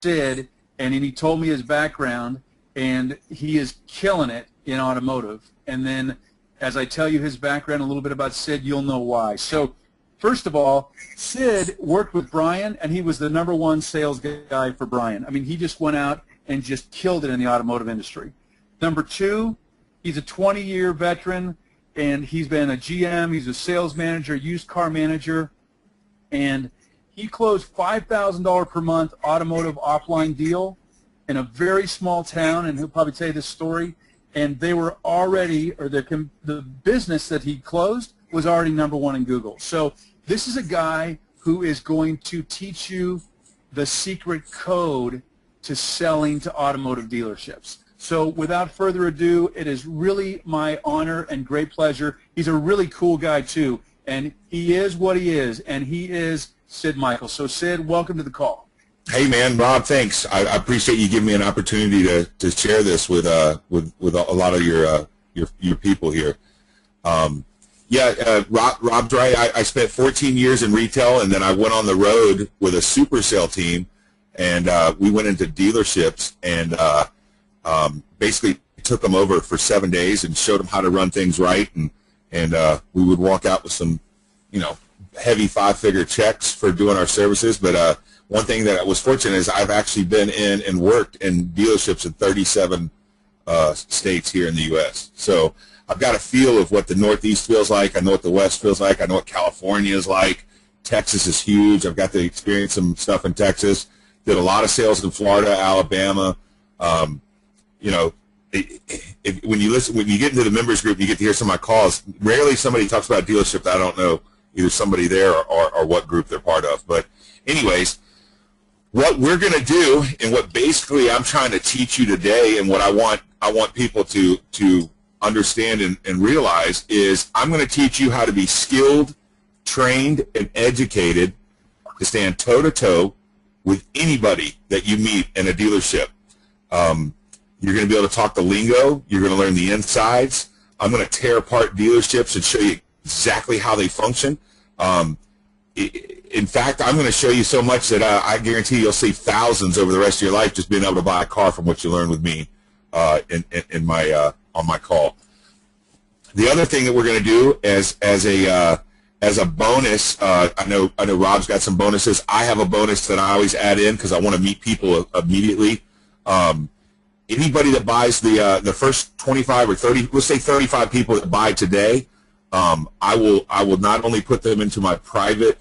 Sid, and then he told me his background, and he is killing it in automotive. And then as I tell you his background, a little bit about Sid, you'll know why. So first of all, Sid worked with Brian, and he was the #1 sales guy for Brian. I mean, he just went out and just killed it in the automotive industry. Number 2, he's a 20-year veteran, and he's been a GM, he's a sales manager, used car manager, and he closed $5,000 per month automotive offline deal in a very small town, and he'll probably tell you this story, and they were already, or the business that he closed was already #1 in Google. So this is a guy who is going to teach you the secret code to selling to automotive dealerships. So without further ado, it is really my honor and great pleasure. He's a really cool guy too, and he is what he is, and he is Sid Michaels. So Sid, welcome to the call. Hey man, Rob, thanks. I appreciate you giving me an opportunity to share this with a lot of your people here. Rob's right. I spent 14 years in retail, and then I went on the road with a Supercell team, and we went into dealerships and basically took them over for 7 days and showed them how to run things right, and we would walk out with some, heavy 5-figure checks for doing our services. But one thing that I was fortunate is I've actually been in and worked in dealerships in 37 states here in the U.S. So I've got a feel of what the Northeast feels like. I know what the West feels like. I know what California is like. Texas is huge. I've got to experience some stuff in Texas. Did a lot of sales in Florida, Alabama. When you get into the members group and you get to hear some of my calls, rarely somebody talks about dealership that I don't know either somebody there or what group they're part of. But anyways, what we're going to do and what basically I'm trying to teach you today, and what I want people to understand and realize, is I'm going to teach you how to be skilled, trained, and educated to stand toe-to-toe with anybody that you meet in a dealership. You're going to be able to talk the lingo. You're going to learn the insides. I'm going to tear apart dealerships and show you exactly how they function. In fact, I'm going to show you so much that I guarantee you'll see thousands over the rest of your life just being able to buy a car from what you learn with me on my call. The other thing that we're going to do as a bonus, I know Rob's got some bonuses. I have a bonus that I always add in because I want to meet people immediately. Anybody that buys the first 25 or 30, let's say 35 people that buy today, I will not only put them into my private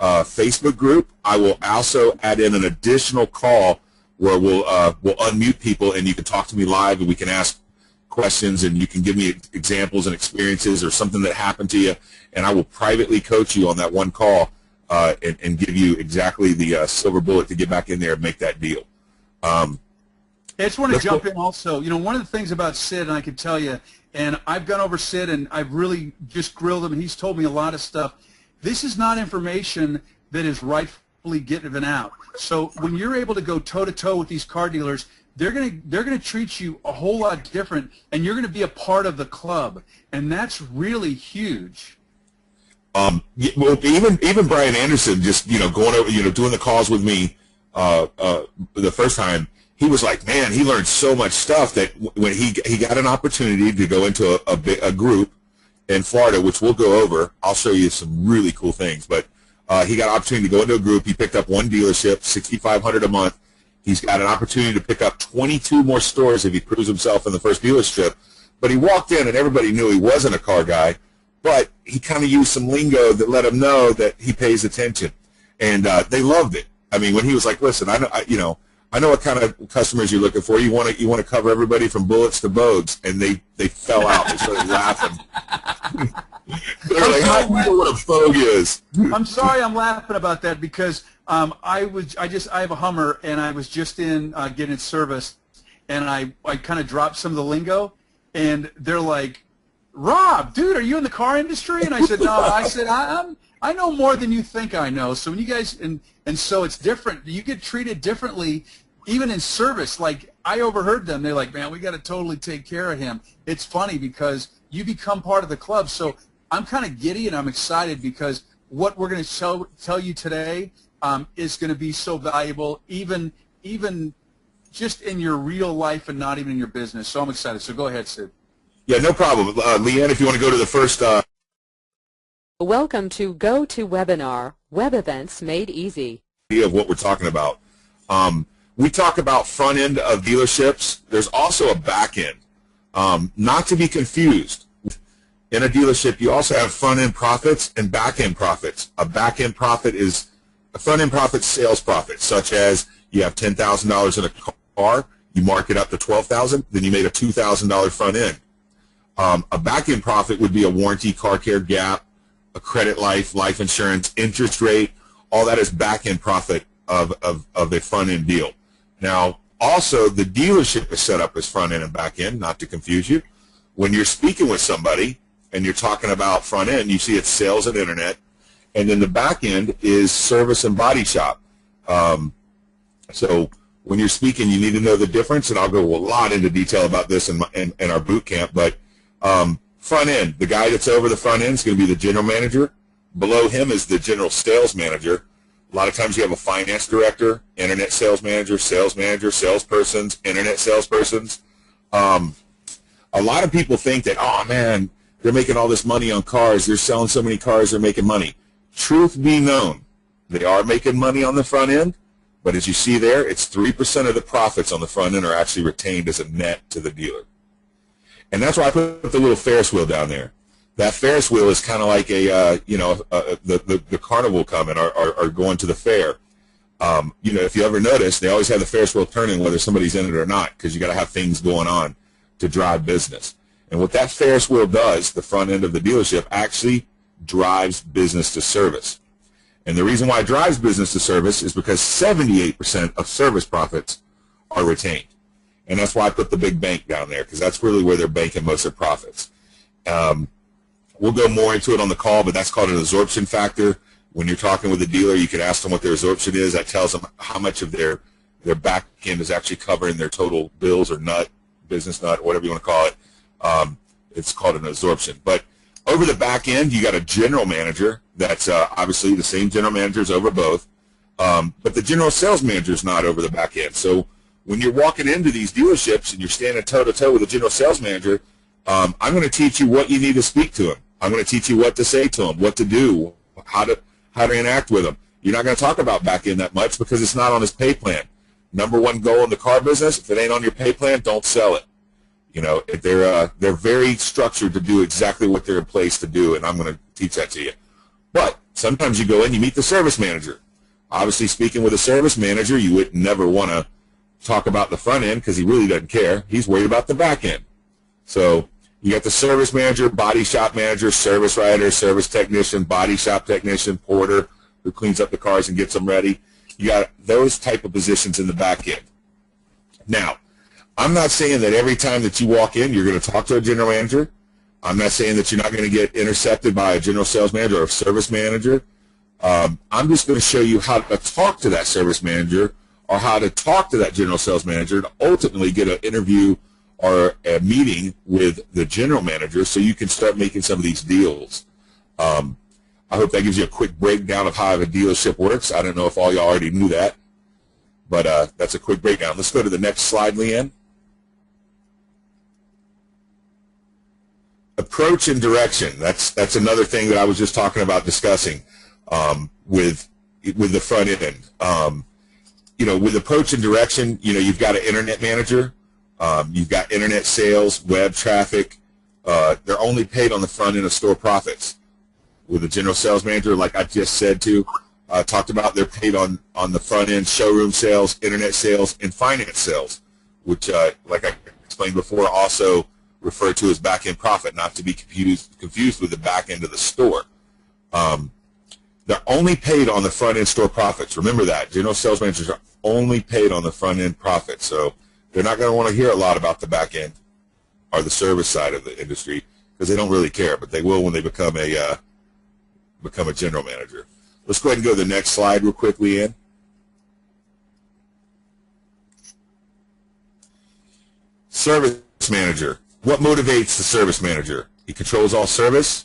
Facebook group, I will also add in an additional call where we'll unmute people and you can talk to me live and we can ask questions and you can give me examples and experiences or something that happened to you, and I will privately coach you on that one call and give you exactly the silver bullet to get back in there and make that deal. I just want to jump in also. One of the things about Sid, and I can tell you, and I've gone over Sid and I've really just grilled him, and he's told me a lot of stuff. This is not information that is rightfully given out. So when you're able to go toe-to-toe with these car dealers, they're gonna treat you a whole lot different, and you're going to be a part of the club, and that's really huge. Well, even Brian Anderson, just going over, doing the calls with me the first time, he was like, man, he learned so much stuff that when he got an opportunity to go into a group in Florida, which we'll go over, I'll show you some really cool things. But he got an opportunity to go into a group. He picked up one dealership, $6,500 a month. He's got an opportunity to pick up 22 more stores if he proves himself in the first dealership. But he walked in and everybody knew he wasn't a car guy, but he kind of used some lingo that let him know that he pays attention, and they loved it. I mean, when he was like, "Listen, I know what kind of customers you're looking for. You want to cover everybody from bullets to bogues," and they fell out. They started laughing. They're like, "How do you know what a bogue is?" I'm sorry, I'm laughing about that because I have a Hummer and I was just in getting it serviced, and I kind of dropped some of the lingo, and they're like, "Rob, dude, are you in the car industry?" And I said, "No." I said, I know more than you think I know. So when you guys, and so it's different. You get treated differently, even in service. Like, I overheard them. They're like, "Man, we got to totally take care of him." It's funny because you become part of the club. So I'm kind of giddy and I'm excited because what we're going to tell you today is going to be so valuable, even even just in your real life and not even in your business. So I'm excited. So go ahead, Sid. Yeah, no problem. Leanne, if you want to go to the first. Welcome to GoToWebinar, Web Events Made Easy. Of what we're talking about. We talk about front end of dealerships. There's also a back end. Not to be confused. In a dealership, you also have front end profits and back end profits. A back end profit is a front end profit sales profit, such as you have $10,000 in a car, you mark it up to $12,000, then you made a $2,000 front end. A back end profit would be a warranty, car care, gap, a credit life, life insurance, interest rate. All that is back end profit of a front end deal. Now, also the dealership is set up as front end and back end, not to confuse you. When you're speaking with somebody and you're talking about front end, you see it's sales and internet, and then the back end is service and body shop. So when you're speaking, you need to know the difference, and I'll go a lot into detail about this in our boot camp. But front end, the guy that's over the front end is going to be the general manager. Below him is the general sales manager. A lot of times you have a finance director, internet sales manager, salespersons, internet salespersons. A lot of people think that, oh man, they're making all this money on cars. They're selling so many cars, they're making money. Truth be known, they are making money on the front end, but as you see there, it's 3% of the profits on the front end are actually retained as a net to the dealer. And that's why I put the little Ferris wheel down there. That Ferris wheel is kind of like the carnival coming or going to the fair. If you ever notice, they always have the Ferris wheel turning whether somebody's in it or not, because you got to have things going on to drive business. And what that Ferris wheel does, the front end of the dealership, actually drives business to service. And the reason why it drives business to service is because 78% of service profits are retained. And that's why I put the big bank down there, because that's really where they're banking most of their profits. We'll go more into it on the call, but that's called an absorption factor. When you're talking with a dealer, you can ask them what their absorption is. That tells them how much of their back end is actually covering their total bills or business nut, whatever you want to call it. It's called an absorption. But over the back end, you got a general manager. That's obviously the same general manager is over both. But the general sales manager is not over the back end. So when you're walking into these dealerships and you're standing toe-to-toe with a general sales manager, I'm going to teach you what you need to speak to him. I'm going to teach you what to say to him, what to do, how to interact with him. You're not going to talk about back end that much because it's not on his pay plan. Number one goal in the car business, if it ain't on your pay plan, don't sell it. They're very structured to do exactly what they're in place to do, and I'm going to teach that to you. But sometimes you go in, you meet the service manager. Obviously, speaking with a service manager, you would never want to talk about the front end because he really doesn't care. He's worried about the back end. So you got the service manager, body shop manager, service writer, service technician, body shop technician, porter who cleans up the cars and gets them ready. You got those type of positions in the back end. Now, I'm not saying that every time that you walk in, you're going to talk to a general manager. I'm not saying that you're not going to get intercepted by a general sales manager or a service manager. I'm just going to show you how to talk to that service manager or how to talk to that general sales manager to ultimately get an interview or a meeting with the general manager so you can start making some of these deals. I hope that gives you a quick breakdown of how a dealership works. I don't know if all y'all already knew that, but that's a quick breakdown. Let's go to the next slide, Leanne. Approach and direction. That's another thing that I was just talking about discussing with the front end. With approach and direction, you've got an internet manager. You've got internet sales, web traffic. They're only paid on the front end of store profits. With a general sales manager, like I just said talked about, they're paid on the front end showroom sales, internet sales, and finance sales, which, like I explained before, also referred to as back end profit, not to be confused with the back end of the store. They're only paid on the front end store profits. Remember that. General sales managers are only paid on the front end profits. So they're not going to want to hear a lot about the back end or the service side of the industry because they don't really care, but they will when they become a general manager. Let's go ahead and go to the next slide real quickly, Leanne. Service manager. What motivates the service manager? He controls all service.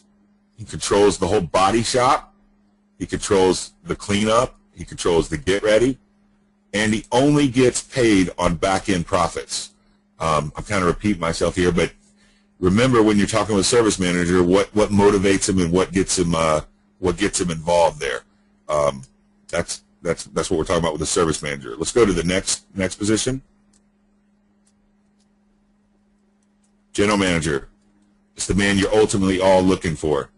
He controls the whole body shop. He controls the cleanup. He controls the get ready. and he only gets paid on back-end profits. I'm kind of repeating myself here, but remember when you're talking with a service manager, what motivates him and what gets him involved there. That's what we're talking about with the service manager. Let's go to the next position. General manager. It's the man you're ultimately all looking for.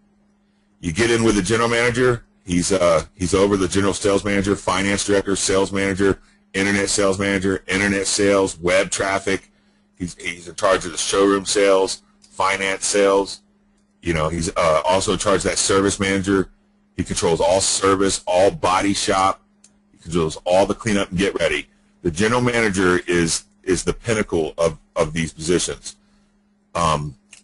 You get in with the general manager. He's over the general sales manager, finance director, sales manager, internet sales manager, internet sales, web traffic. He's in charge of the showroom sales, finance sales. You know, he's also in charge of that service manager. He controls all service, all body shop. He controls all the cleanup and get ready. The general manager is the pinnacle of these positions.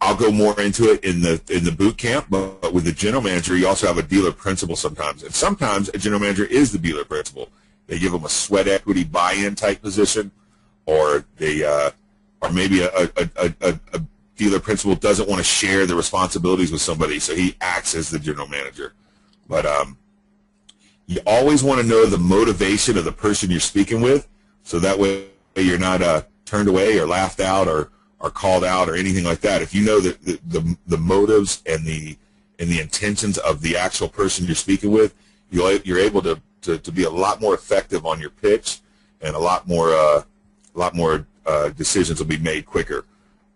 I'll go more into it in the boot camp, but with the general manager, you also have a dealer principal sometimes, and sometimes a general manager is the dealer principal. They give them a sweat equity buy-in type position, or they or maybe a dealer principal doesn't want to share the responsibilities with somebody, so he acts as the general manager. But you always want to know the motivation of the person you're speaking with, so that way you're not turned away or laughed out or called out or anything like that. If you know the motives and the intentions of the actual person you're speaking with, you're able to be a lot more effective on your pitch, and a lot more decisions will be made quicker.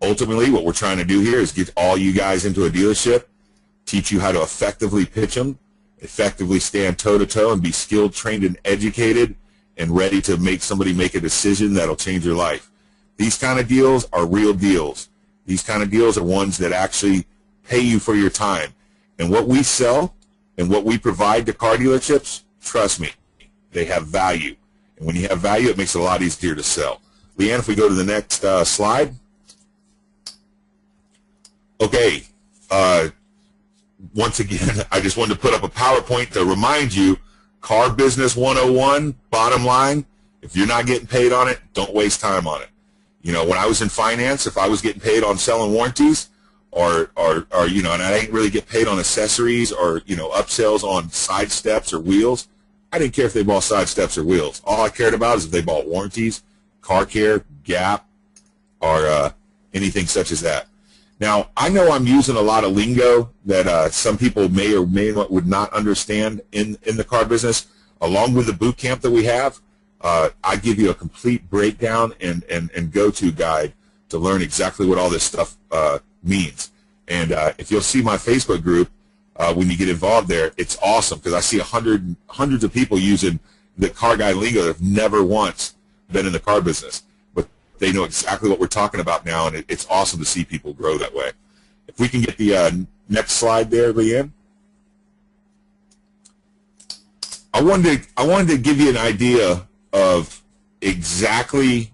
Ultimately, what we're trying to do here is get all you guys into a dealership, teach you how to effectively pitch them, effectively stand toe-to-toe, and be skilled, trained, and educated, and ready to make somebody make a decision that'll change your life. These kind of deals are real deals. These kind of deals are ones that actually pay you for your time. And what we sell and what we provide to car dealerships, trust me, they have value. And when you have value, it makes it a lot easier to sell. Leanne, if we go to the next slide. Okay. Once again, I just wanted to put up a PowerPoint to remind you, Car Business 101, bottom line, if you're not getting paid on it, don't waste time on it. You know, when I was in finance, if I was getting paid on selling warranties or you know, and I didn't really get paid on accessories or, you know, upsells on side steps or wheels, I didn't care if they bought side steps or wheels. All I cared about is if they bought warranties, car care, Gap, or anything such as that. Now, I know I'm using a lot of lingo that some people may or may not would not understand in the car business. Along with the boot camp that we have, I give you a complete breakdown and go-to guide to learn exactly what all this stuff means. And if you'll see my Facebook group, when you get involved there, it's awesome because I see hundreds of people using the car guy lingo that have never once been in the car business. But they know exactly what we're talking about now, and it's awesome to see people grow that way. If we can get the next slide there, Leanne. I wanted to give you an idea of exactly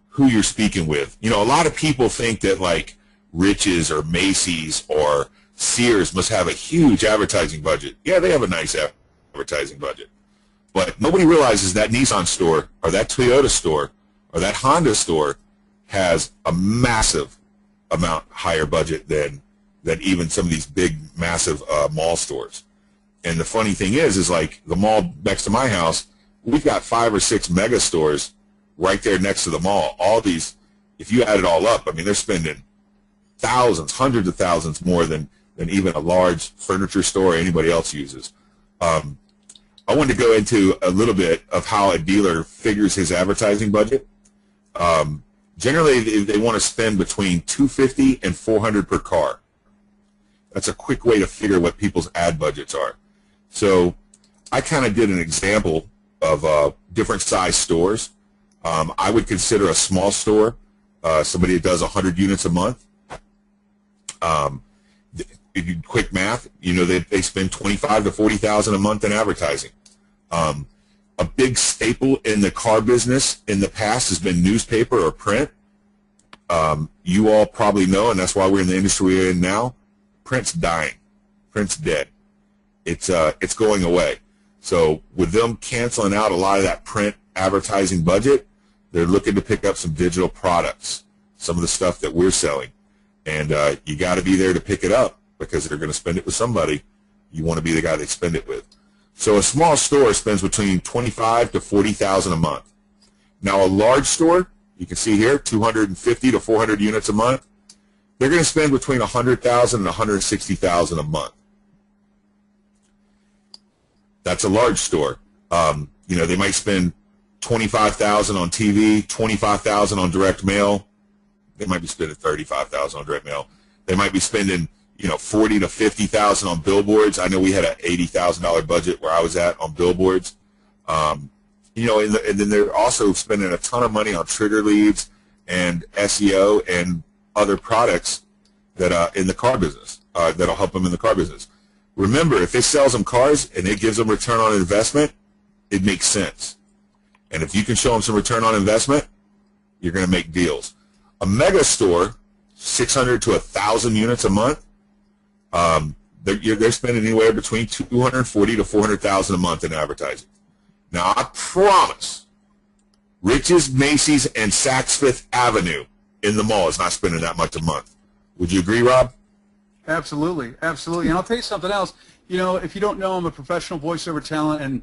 who you're speaking with. You know, a lot of people think that like Riches or Macy's or Sears must have a huge advertising budget. Yeah, they have a nice advertising budget. But nobody realizes that Nissan store or that Toyota store or that Honda store has a massive amount higher budget than even some of these big, massive mall stores. And the funny thing is like the mall next to my house, we've got 5 or 6 mega stores right there next to the mall. All these, if you add it all up, I mean, they're spending thousands, hundreds of thousands more than even a large furniture store or anybody else uses. I wanted to go into a little bit of how a dealer figures his advertising budget. Generally, they want to spend between $250 and $400 per car. That's a quick way to figure what people's ad budgets are. So I kind of did an example of different size stores. I would consider a small store somebody that does 100 units a month. If you quick math, you know they spend $25,000 to $40,000 a month in advertising. A big staple in the car business in the past has been newspaper or print. You all probably know, and that's why we're in the industry we're in now. Print's dying. Print's dead. It's going away. So with them canceling out a lot of that print advertising budget, they're looking to pick up some digital products, some of the stuff that we're selling. And you got to be there to pick it up because they're going to spend it with somebody. You want to be the guy they spend it with. So a small store spends between $25,000 to $40,000 a month. Now, a large store, you can see here, 250 to 400 units a month, they're going to spend between $100,000 and $160,000 a month. That's a large store. You know, they might spend $25,000 on TV, $25,000 on direct mail. They might be spending $35,000 on direct mail. They might be spending, you know, $40,000 to $50,000 on billboards. I know we had an $80,000 budget where I was at on billboards. You know, and then they're also spending a ton of money on trigger leads and SEO and other products that in the car business that'll help them in the car business. Remember, if it sells them cars and it gives them return on investment, it makes sense. And if you can show them some return on investment, you're going to make deals. A mega store, 600 to 1,000 units a month, they're spending anywhere between $240,000 to $400,000 a month in advertising. Now, I promise, Rich's, Macy's, and Saks Fifth Avenue in the mall is not spending that much a month. Would you agree, Rob? Absolutely, absolutely. And I'll tell you something else. You know, if you don't know, I'm a professional voiceover talent, and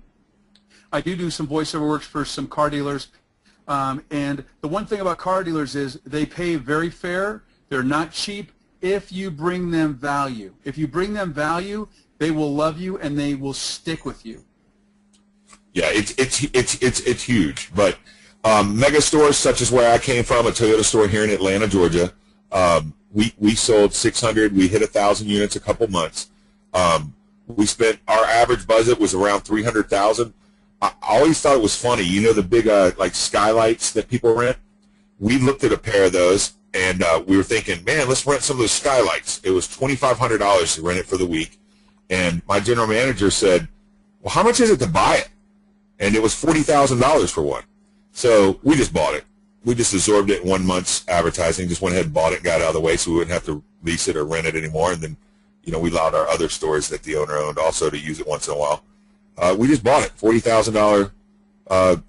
I do some voiceover works for some car dealers. And the one thing about car dealers is they pay very fair. They're not cheap if you bring them value. If you bring them value, they will love you and they will stick with you. Yeah, it's huge. But mega stores such as where I came from, a Toyota store here in Atlanta, Georgia, we sold 600. We hit 1,000 units a couple months. We spent, our average budget was around $300,000. I always thought it was funny. You know the big like skylights that people rent? We looked at a pair of those, and we were thinking, man, let's rent some of those skylights. It was $2,500 to rent it for the week. And my general manager said, well, how much is it to buy it? And it was $40,000 for one. So we just bought it. We just absorbed it in 1 month's advertising, just went ahead and bought it, got it out of the way so we wouldn't have to lease it or rent it anymore. And then, you know, we allowed our other stores that the owner owned also to use it once in a while. We just bought it, $40,000,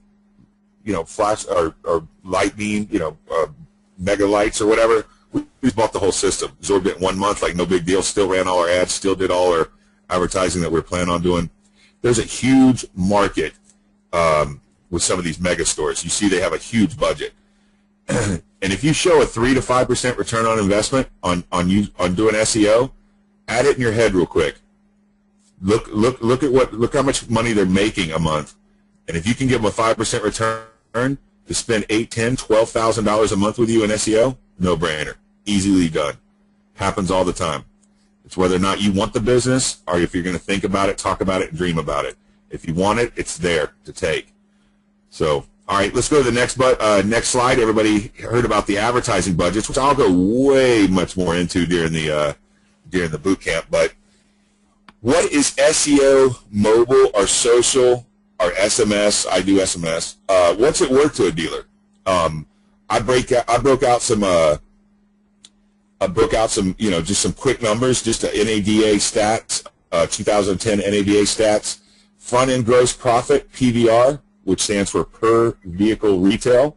you know, flash or light beam, you know, mega lights or whatever. We just bought the whole system, absorbed it in 1 month, like no big deal. Still ran all our ads, still did all our advertising that we're planning on doing. There's a huge market with some of these mega stores. You see, they have a huge budget, and if you show a 3 to 5% return on investment on doing SEO, add it in your head real quick. Look how much money they're making a month, and if you can give them a 5% return to spend $8,000, $10,000, $12,000 a month with you in SEO, no brainer, easily done. Happens all the time. It's whether or not you want the business, or if you're going to think about it, talk about it, and dream about it. If you want it, it's there to take. So, all right, let's go to the next slide. Everybody heard about the advertising budgets, which I'll go way much more into during the boot camp. But what is SEO, mobile, or social, or SMS? I do SMS. What's it worth to a dealer? I broke out some, you know, just some quick numbers, just the NADA stats, 2010 NADA stats. Front-end gross profit, PVR, which stands for per vehicle retail.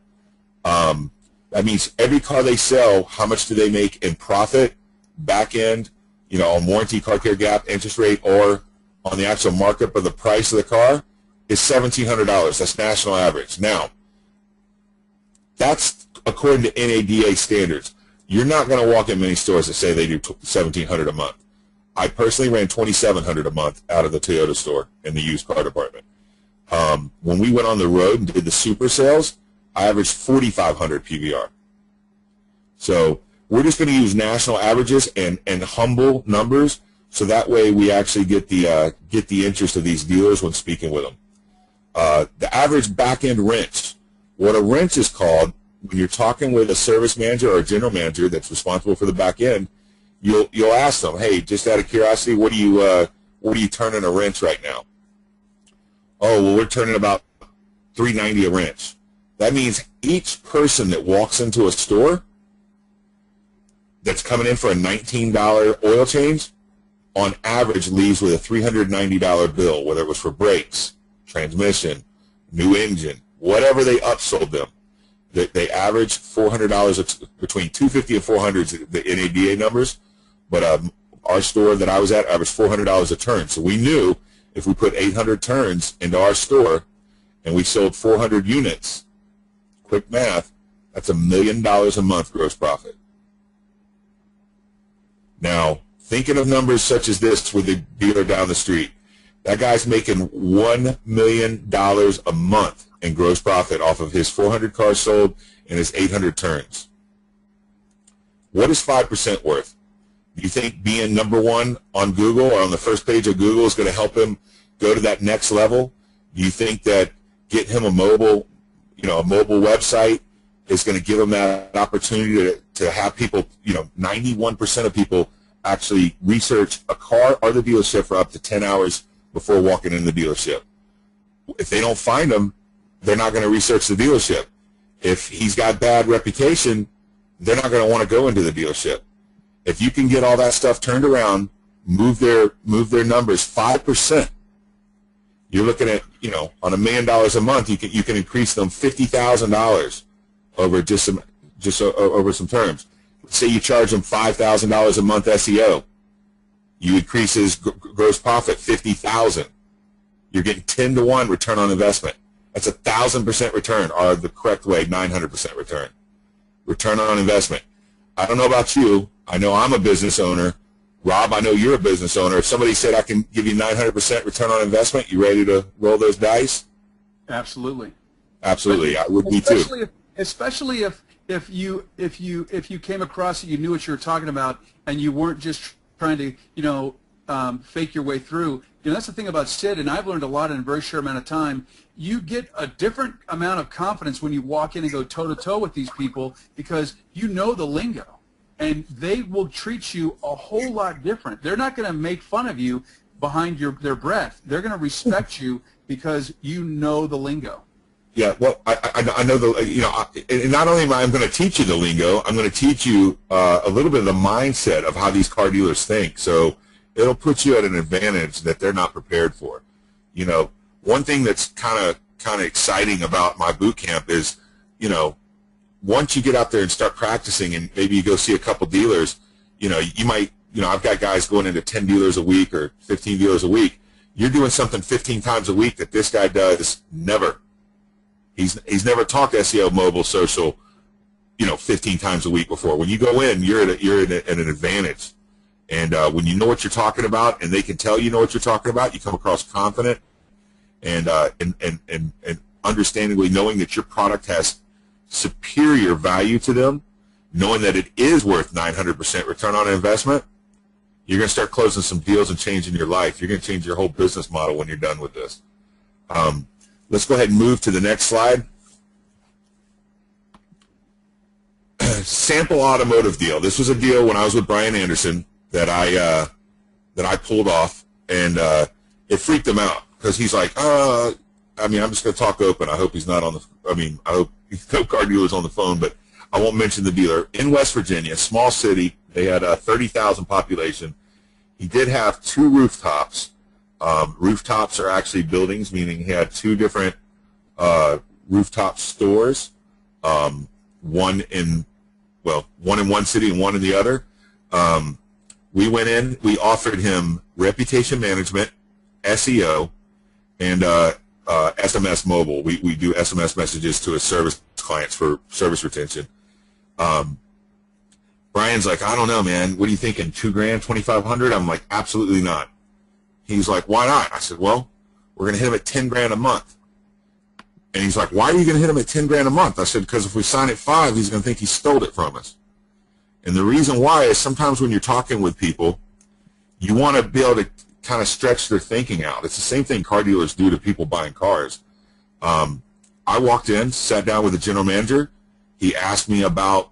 That means every car they sell, how much do they make in profit, back end, you know, on warranty, car care gap, interest rate, or on the actual markup of the price of the car, is $1,700. That's national average. Now, that's according to NADA standards. You're not going to walk in many stores that say they do $1,700 a month. I personally ran $2,700 a month out of the Toyota store in the used car department. When we went on the road and did the super sales, I averaged $4,500 PVR. So we're just going to use national averages and humble numbers, so that way we actually get the interest of these dealers when speaking with them. The average back-end wrench. What a wrench is called, when you're talking with a service manager or a general manager that's responsible for the back end, you'll ask them, hey, just out of curiosity, what are you turning a wrench right now? Oh, well, we're turning about $3.90 a wrench. That means each person that walks into a store that's coming in for a $19 oil change, on average leaves with a $390 bill, whether it was for brakes, transmission, new engine, whatever they upsold them. They average $400, between $250 and $400, the NADA numbers, but our store that I was at averaged $400 a turn. So we knew if we put 800 turns into our store and we sold 400 units, quick math, that's $1 million a month gross profit. Now, thinking of numbers such as this with the dealer down the street, that guy's making $1 million a month in gross profit off of his 400 cars sold and his 800 turns. What is 5% worth? Do you think being number one on Google or on the first page of Google is going to help him go to that next level? Do you think that getting him a mobile website is going to give him that opportunity to have people, 91% of people actually research a car or the dealership for up to 10 hours before walking in the dealership? If they don't find him, they're not going to research the dealership. If he's got bad reputation, they're not going to want to go into the dealership. If you can get all that stuff turned around, move their numbers 5%, you're looking at, on $1 million a month, you can increase them $50,000 over over some terms. Say you charge them $5,000 a month SEO, you increase his gross profit $50,000. You're getting 10-to-1 return on investment. That's 1,000% return, or the correct way, 900% return. Return on investment. I don't know about you. I know I'm a business owner. Rob, I know you're a business owner. If somebody said I can give you 900% return on investment, you ready to roll those dice? Absolutely. Absolutely. I would be too. Especially if you came across it, you knew what you were talking about, and you weren't just trying to fake your way through. That's the thing about Sid, and I've learned a lot in a very short amount of time. You get a different amount of confidence when you walk in and go toe-to-toe with these people, because you know the lingo, and they will treat you a whole lot different. They're not going to make fun of you behind their breath. They're going to respect you because you know the lingo. Yeah, well, I know and not only am I going to teach you the lingo, I'm going to teach you a little bit of the mindset of how these car dealers think. So it'll put you at an advantage that they're not prepared for. One thing that's kind of exciting about my boot camp is, once you get out there and start practicing, and maybe you go see a couple dealers, you might, I've got guys going into 10 dealers a week or 15 dealers a week. You're doing something 15 times a week that this guy does never. He's never talked SEO, mobile, social, 15 times a week before. When you go in, you're at an advantage. And when you know what you're talking about, and they can tell you know what you're talking about, you come across confident and understandingly knowing that your product has superior value to them, knowing that it is worth 900% return on investment. You're going to start closing some deals and changing your life. You're going to change your whole business model when you're done with this. Let's go ahead and move to the next slide. Sample automotive deal. This was a deal when I was with Brian Anderson that I pulled off, and it freaked him out because he's like, I'm just going to talk open. I hope he's not on the. I hope no car dealer's on the phone, but I won't mention the dealer. In West Virginia, small city, they had 30,000 population. He did have 2 rooftops. Rooftops are actually buildings, meaning he had 2 different rooftop stores, one in one city and one in the other. We went in, we offered him reputation management, SEO, and SMS mobile. We do SMS messages to his service clients for service retention. Brian's like, I don't know, man. What are you thinking? $2,000, $2,500? I'm like, absolutely not. He's like, why not? I said, well, we're going to hit him at $10,000 a month. And he's like, why are you going to hit him at $10,000 a month? I said, because if we sign at 5, he's going to think he stole it from us. And the reason why is sometimes when you're talking with people, you want to be able to kind of stretch their thinking out. It's the same thing car dealers do to people buying cars. I walked in, sat down with the general manager. He asked me about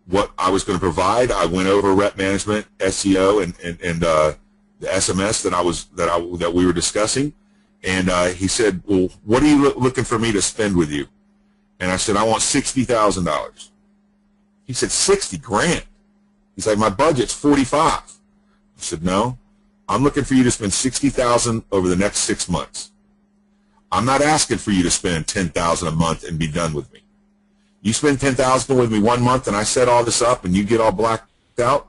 what I was going to provide. I went over rep management, SEO, and the SMS that we were discussing, and he said, well, what are you looking for me to spend with you? And I said, I want $60,000. He said, 60 grand. He's like, my budget's 45. I said, no, I'm looking for you to spend 60,000 over the next 6 months. I'm not asking for you to spend 10,000 a month and be done with me. You spend 10,000 with me 1 month and I set all this up and you get all blacked out,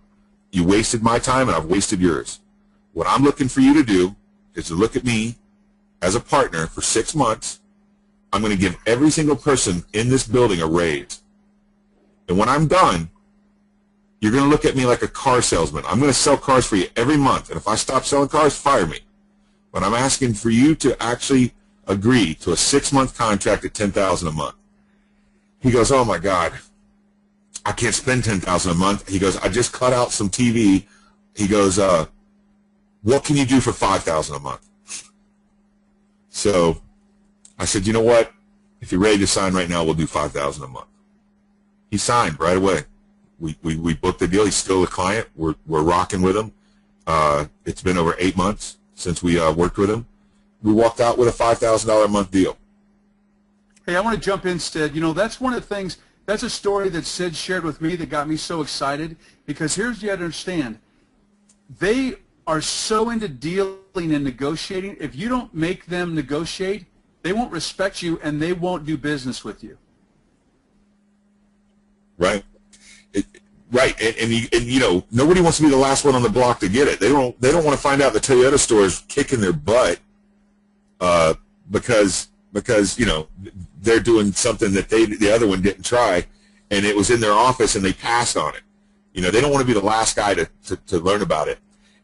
you wasted my time and I've wasted yours. What I'm looking for you to do is to look at me as a partner for 6 months, I'm going to give every single person in this building a raise. And when I'm done, you're going to look at me like a car salesman. I'm going to sell cars for you every month. And if I stop selling cars, fire me. But I'm asking for you to actually agree to a 6-month contract at $10,000 a month. He goes, oh my God, I can't spend $10,000 a month. He goes, I just cut out some TV. He goes, what can you do for $5,000 a month? So I said, you know what? If you're ready to sign right now, we'll do $5,000 a month. He signed right away. We booked the deal. He's still a client. We're rocking with him. It's been over 8 months since we worked with him. We walked out with a $5,000 a month deal. Hey, I want to jump in, Sid. You know, that's one of the things, that's a story that Sid shared with me that got me so excited, because here's what you have to understand. They are so into dealing and negotiating. If you don't make them negotiate, they won't respect you and they won't do business with you. Right. Right. And you know, nobody wants to be the last one on the block to get it. They don't want to find out the Toyota store is kicking their butt because you know, they're doing something that the other one didn't try, and it was in their office and they passed on it. You know, they don't want to be the last guy to learn about it.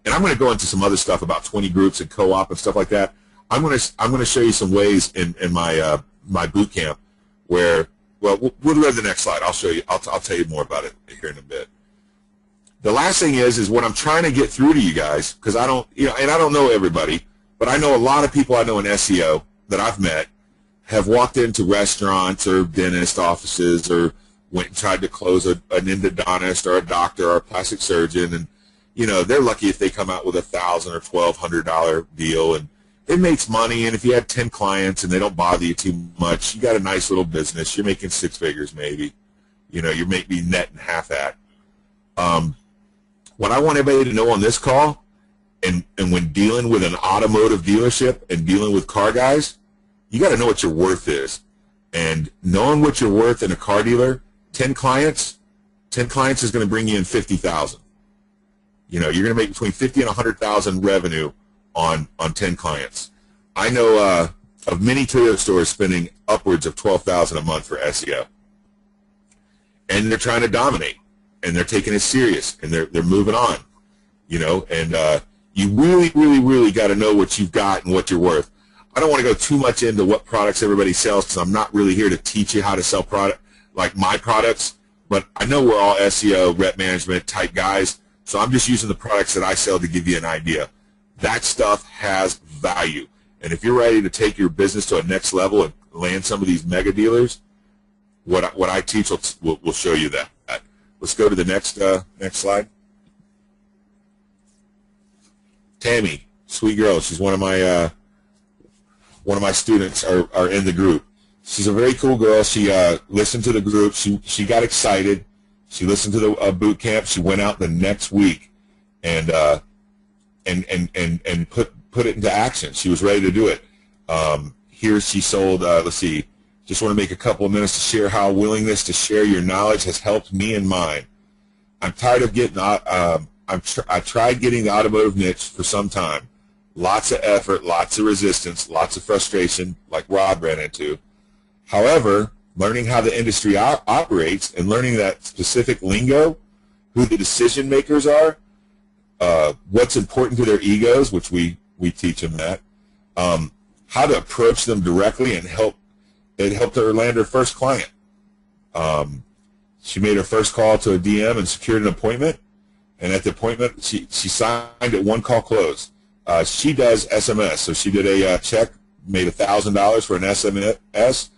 And I'm going to go into some other stuff about 20 groups and co-op and stuff like that. I'm going to show you some ways in my my boot camp where, well, we'll go to the next slide. I'll show you. I'll tell you more about it here in a bit. The last thing is what I'm trying to get through to you guys, because I don't, you know, and I don't know everybody, but I know a lot of people I know in SEO that I've met have walked into restaurants or dentist offices or went and tried to close an endodontist or a doctor or a plastic surgeon, and you know, they're lucky if they come out with $1,000 or $1,200 deal, and it makes money. And if you had 10 clients and they don't bother you too much, you got a nice little business. You're making 6 figures maybe. You know, you're maybe netting half that. What I want everybody to know on this call, and when dealing with an automotive dealership and dealing with car guys, you got to know what your worth is. And knowing what you're worth in a car dealer, 10 clients is going to bring you in $50,000. You know, you're going to make between $50,000 and $100,000 revenue on 10 clients. I know of many Toyota stores spending upwards of $12,000 a month for SEO, and they're trying to dominate, and they're taking it serious, and they're moving on. You know, and you really got to know what you've got and what you're worth. I don't want to go too much into what products everybody sells, because I'm not really here to teach you how to sell product like my products, but I know we're all SEO, rep management type guys, so I'm just using the products that I sell to give you an idea. That stuff has value, and if you're ready to take your business to a next level and land some of these mega dealers, what I teach will show you that. Let's go to the next slide. Tammy, sweet girl, she's one of my students are in the group. She's a very cool girl. She listened to the group. She got excited. She listened to the boot camp. She went out the next week and put it into action. She was ready to do it. Here she sold. Let's see. Just want to make a couple of minutes to share how willingness to share your knowledge has helped me and mine. I'm tired of getting. I tried getting the automotive niche for some time. Lots of effort, lots of resistance, lots of frustration, like Rob ran into. However, learning how the industry operates and learning that specific lingo, who the decision makers are, what's important to their egos, which we teach them that, how to approach them directly and it helped her land her first client. She made her first call to a DM and secured an appointment, and at the appointment she signed at one call close. She does SMS, so she did a check, made $1,000 for an SMS,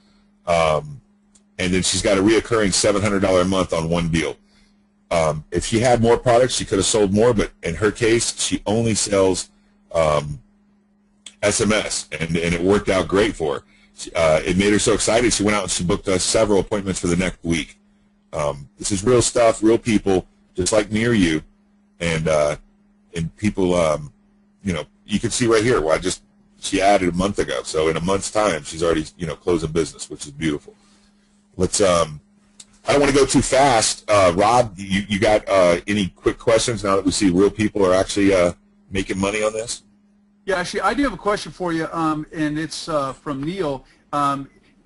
and then she's got a reoccurring $700 a month on one deal. If she had more products, she could have sold more, but in her case, she only sells SMS, and it worked out great for her. It made her so excited, she went out and she booked several appointments for the next week. This is real stuff, real people, just like me or you, and people, you know, you can see right here where she added a month ago. So in a month's time, she's already, you know, closing business, which is beautiful. Let's, I don't want to go too fast. Rob, you got any quick questions now that we see real people are actually making money on this? Yeah, actually, I do have a question for you, and it's from Neil.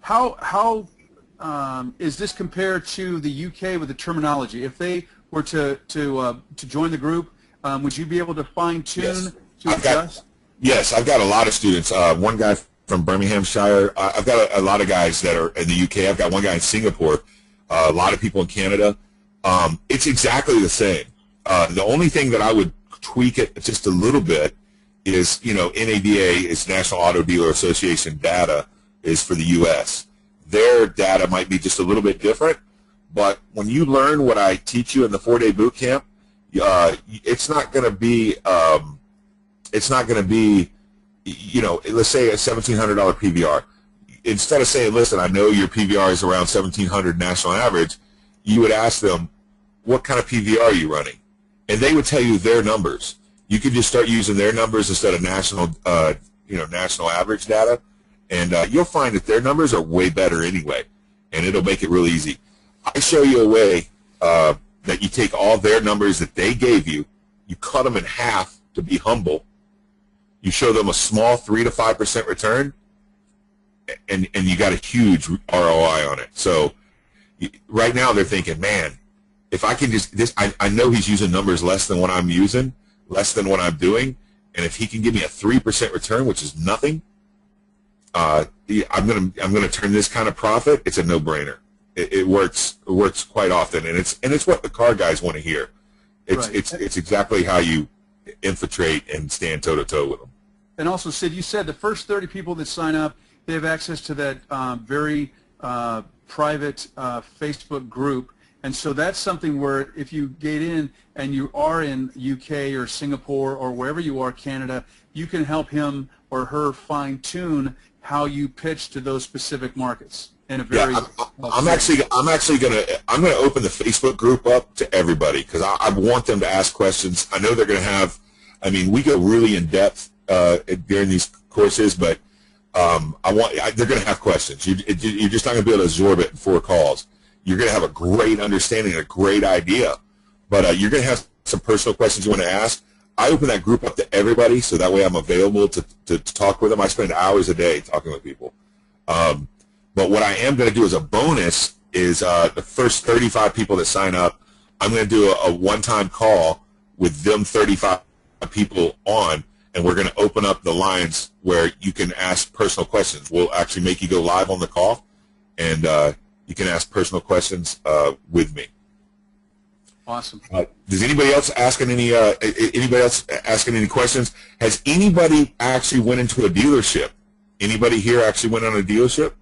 how is this compared to the UK with the terminology? If they were to join the group, would you be able to fine tune Yes. to adjust? Yes, I've got a lot of students. One guy from Birminghamshire. I've got a lot of guys that are in the UK. I've got one guy in Singapore. A lot of people in Canada. It's exactly the same. The only thing that I would tweak it just a little bit is, NADA is National Auto Dealer Association data is for the U.S. Their data might be just a little bit different, but when you learn what I teach you in the 4-day boot camp, it's not going to be let's say a $1,700 PVR. Instead of saying, listen, I know your PVR is around 1,700 national average, you would ask them, what kind of PVR are you running? And they would tell you their numbers. You could just start using their numbers instead of national average data, and you'll find that their numbers are way better anyway, and it'll make it real easy. I show you a way that you take all their numbers that they gave you, you cut them in half to be humble, you show them a small 3 to 5% return, and you got a huge ROI on it. So right now they're thinking, man, if I can I know he's using numbers less than what I'm using, less than what I'm doing, and if he can give me a 3% return, which is nothing, I'm gonna turn this kind of profit. It's a no-brainer. It works quite often, and it's what the car guys want to hear. It's exactly how you infiltrate and stand toe-to-toe with them. And also, Sid, you said the first 30 people that sign up, they have access to that very private Facebook group. And so that's something where if you get in and you are in UK or Singapore or wherever you are, Canada, you can help him or her fine-tune how you pitch to those specific markets. In a very I'm gonna open the Facebook group up to everybody because I want them to ask questions. I know they're gonna have. I mean, we go really in depth during these courses, but they're gonna have questions. You're just not gonna be able to absorb it in 4 calls. You're gonna have a great understanding, a great idea, but you're gonna have some personal questions you want to ask. I open that group up to everybody, so that way I'm available to talk with them. I spend hours a day talking with people. But what I am going to do as a bonus is the first 35 people that sign up, I'm going to do a one-time call with them 35 people on, and we're going to open up the lines where you can ask personal questions. We'll actually make you go live on the call, and you can ask personal questions with me. Awesome. Does anybody else asking any questions? Has anybody actually went into a dealership? Anybody here actually went on a dealership?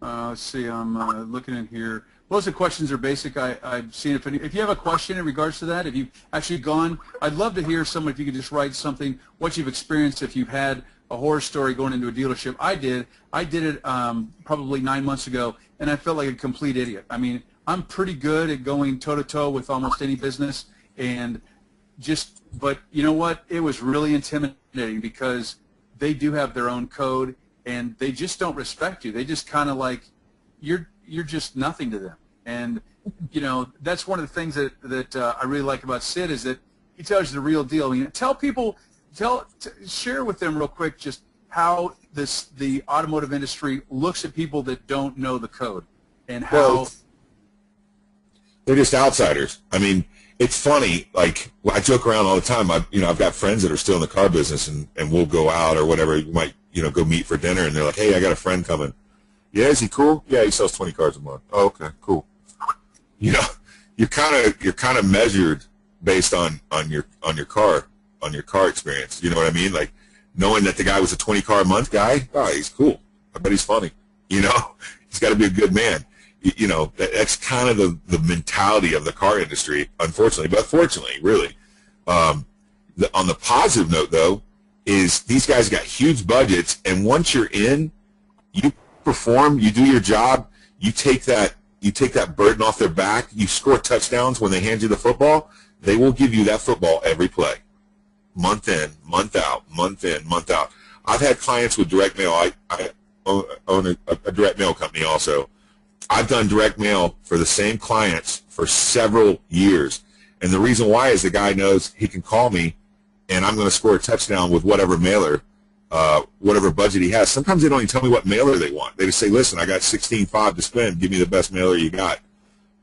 Let's see. I'm looking in here. Most of the questions are basic. I've seen if you have a question in regards to that, if you've actually gone, I'd love to hear someone if you could just write something, what you've experienced, if you've had a horror story going into a dealership. I did it probably 9 months ago, and I felt like a complete idiot. I mean, I'm pretty good at going toe-to-toe with almost any business, but you know what? It was really intimidating because they do have their own code, and they just don't respect you. They just kind of like, you're just nothing to them. And, that's one of the things that I really like about Sid is that he tells you the real deal. I mean, share with them real quick just how the automotive industry looks at people that don't know the code and how... Well, they're just outsiders. I mean, it's funny. Like, I joke around all the time. I've got friends that are still in the car business, and we'll go out or whatever. You might, go meet for dinner, and they're like, "Hey, I got a friend coming." Yeah, is he cool? Yeah, he sells 20 cars a month. Oh, okay, cool. You're kind of measured based on your car experience. You know what I mean? Like, knowing that the guy was a 20 car a month guy. Oh, he's cool. I bet he's funny. He's got to be a good man. That's kind of the mentality of the car industry, unfortunately. But fortunately, really. On the positive note, though, is these guys got huge budgets, and once you're in, you perform, you do your job, you take that burden off their back, you score touchdowns when they hand you the football, they will give you that football every play. Month in, month out, month in, month out. I've had clients with direct mail. I own a direct mail company also. I've done direct mail for the same clients for several years. And the reason why is the guy knows he can call me and I'm going to score a touchdown with whatever mailer whatever budget he has. Sometimes they don't even tell me what mailer they want. They just say, listen, I got $16,500 to spend. Give me the best mailer you got.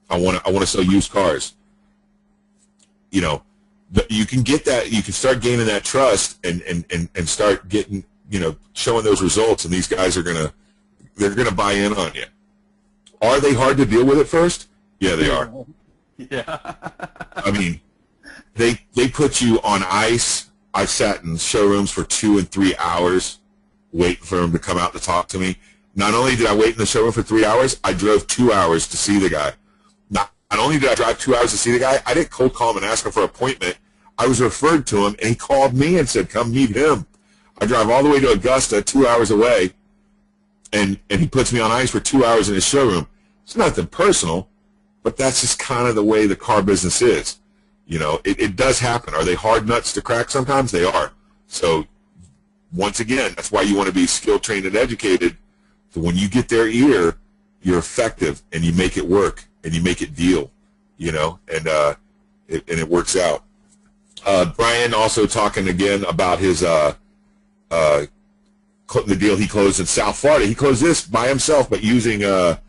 I want to sell used cars. You know, you can get that. You can start gaining that trust and start getting, you know, showing those results. And these guys are they're gonna buy in on you. Are they hard to deal with at first? Yeah, they are. Yeah. I mean, they put you on ice. I've sat in showrooms for 2 and 3 hours waiting for them to come out to talk to me. Not only did I wait in the showroom for 3 hours, I drove 2 hours to see the guy. Not only did I drive 2 hours to see the guy, I didn't cold call him and ask him for an appointment. I was referred to him, and he called me and said, come meet him. I drive all the way to Augusta, 2 hours away, and he puts me on ice for 2 hours in his showroom. It's nothing personal, but that's just kind of the way the car business is. You know, it does happen. Are they hard nuts to crack sometimes? They are. So, once again, that's why you want to be skilled, trained, and educated. So when you get their ear, you're effective, and you make it work, and you make it deal, you know, and it works out. Brian also talking again about his the deal he closed in South Florida. He closed this by himself, but using what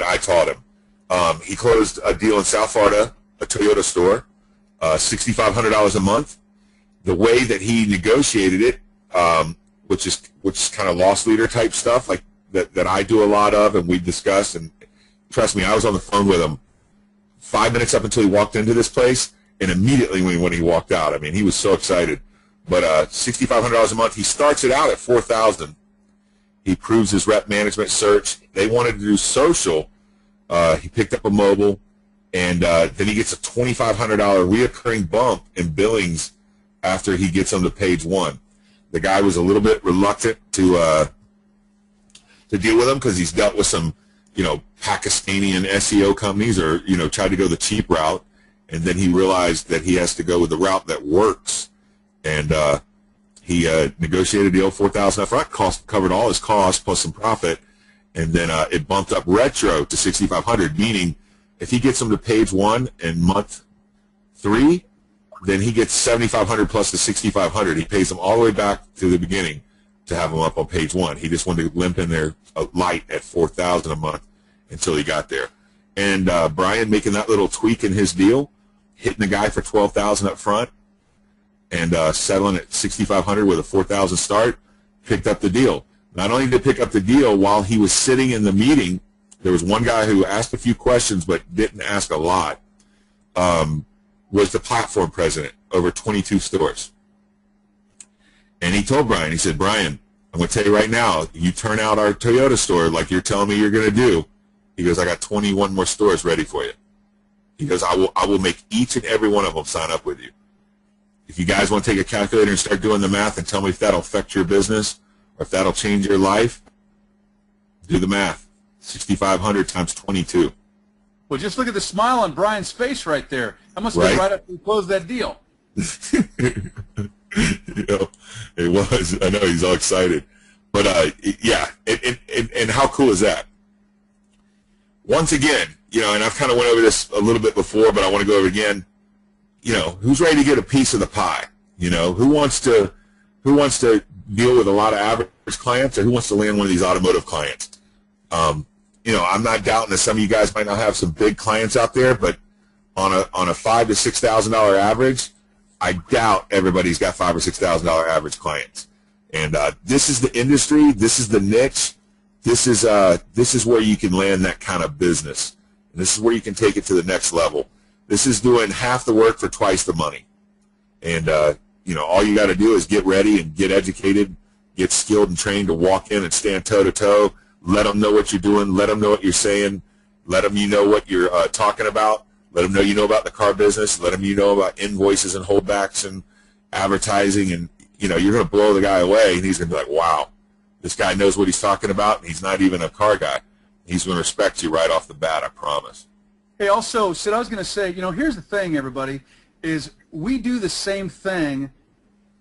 I taught him. He closed a deal in South Florida, a Toyota store, $6,500 a month. The way that he negotiated it, which is kind of loss leader type stuff, like that I do a lot of, and we discussed. And trust me, I was on the phone with him 5 minutes up until he walked into this place, and immediately when he walked out, I mean, he was so excited. But $6,500 a month. He starts it out at $4,000. He proves his rep management search. They wanted to do social. He picked up a mobile, and then he gets a $2,500 reoccurring bump in billings after he gets them to page one. The guy was a little bit reluctant to deal with him because he's dealt with some, you know, Pakistani and SEO companies, or, you know, tried to go the cheap route, and then he realized that he has to go with the route that works, and he negotiated a deal, $4,000 up front, covered all his costs plus some profit, and then it bumped up retro to $6,500, meaning if he gets them to page one in month 3, then he gets $7,500 plus the $6,500. He pays them all the way back to the beginning to have them up on page one. He just wanted to limp in there light at $4,000 a month until he got there. And Brian making that little tweak in his deal, hitting the guy for $12,000 up front, and settling at $6,500 with a $4,000 start, picked up the deal. Not only did he pick up the deal, while he was sitting in the meeting, there was one guy who asked a few questions but didn't ask a lot, was the platform president over 22 stores. And he told Brian, he said, Brian, I'm going to tell you right now, you turn out our Toyota store like you're telling me you're going to do. He goes, I got 21 more stores ready for you. He goes, I will make each and every one of them sign up with you. If you guys want to take a calculator and start doing the math and tell me if that'll affect your business or if that'll change your life, do the math. 6,500 times 22. Well, just look at the smile on Brian's face right there. That must have been right after he closed that deal. You know, it was. I know he's all excited. But, yeah, and how cool is that? Once again, you know, and I've kind of went over this a little bit before, but I want to go over it again. You know, who's ready to get a piece of the pie? You know, who wants to deal with a lot of average clients, or who wants to land one of these automotive clients? You know, I'm not doubting that some of you guys might not have some big clients out there, but on a $5,000 to $6,000 average, I doubt everybody's got $5,000 or $6,000 average clients. And this is the industry. This is the niche. This is where you can land that kind of business. And this is where you can take it to the next level. This is doing half the work for twice the money. And you know, all you got to do is get ready and get educated, get skilled and trained to walk in and stand toe to toe. Let them know what you're doing. Let them know what you're saying. Let them know what you're talking about. Let them know you know about the car business. Let them know about invoices and holdbacks and advertising. And, you know, you're going to blow the guy away, and he's going to be like, wow, this guy knows what he's talking about, and he's not even a car guy. He's going to respect you right off the bat, I promise. Hey, also, Sid, I was going to say, you know, here's the thing, everybody, is we do the same thing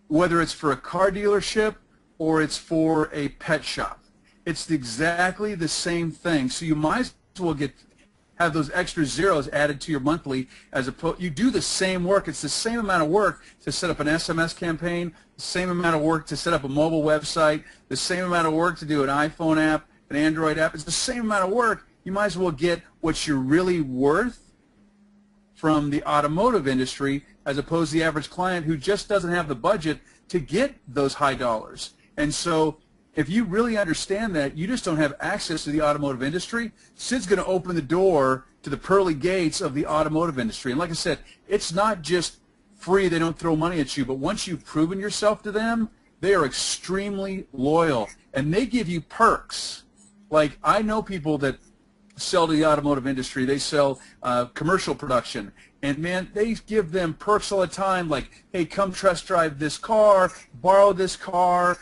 whether it's for a car dealership or it's for a pet shop. It's exactly the same thing. So you might as well get have those extra zeros added to your monthly. As opposed, you do the same work. It's the same amount of work to set up an SMS campaign, the same amount of work to set up a mobile website, the same amount of work to do an iPhone app, an Android app. It's the same amount of work. You might as well get what you're really worth from the automotive industry, as opposed to the average client who just doesn't have the budget to get those high dollars. And so if you really understand that, you just don't have access to the automotive industry. Sid's going to open the door to the pearly gates of the automotive industry. And like I said, it's not just free, they don't throw money at you, but once you've proven yourself to them, they are extremely loyal. And they give you perks. Like, I know people that sell to the automotive industry. They sell commercial production, and man, they give them perks all the time, like, hey, come test drive this car, borrow this car,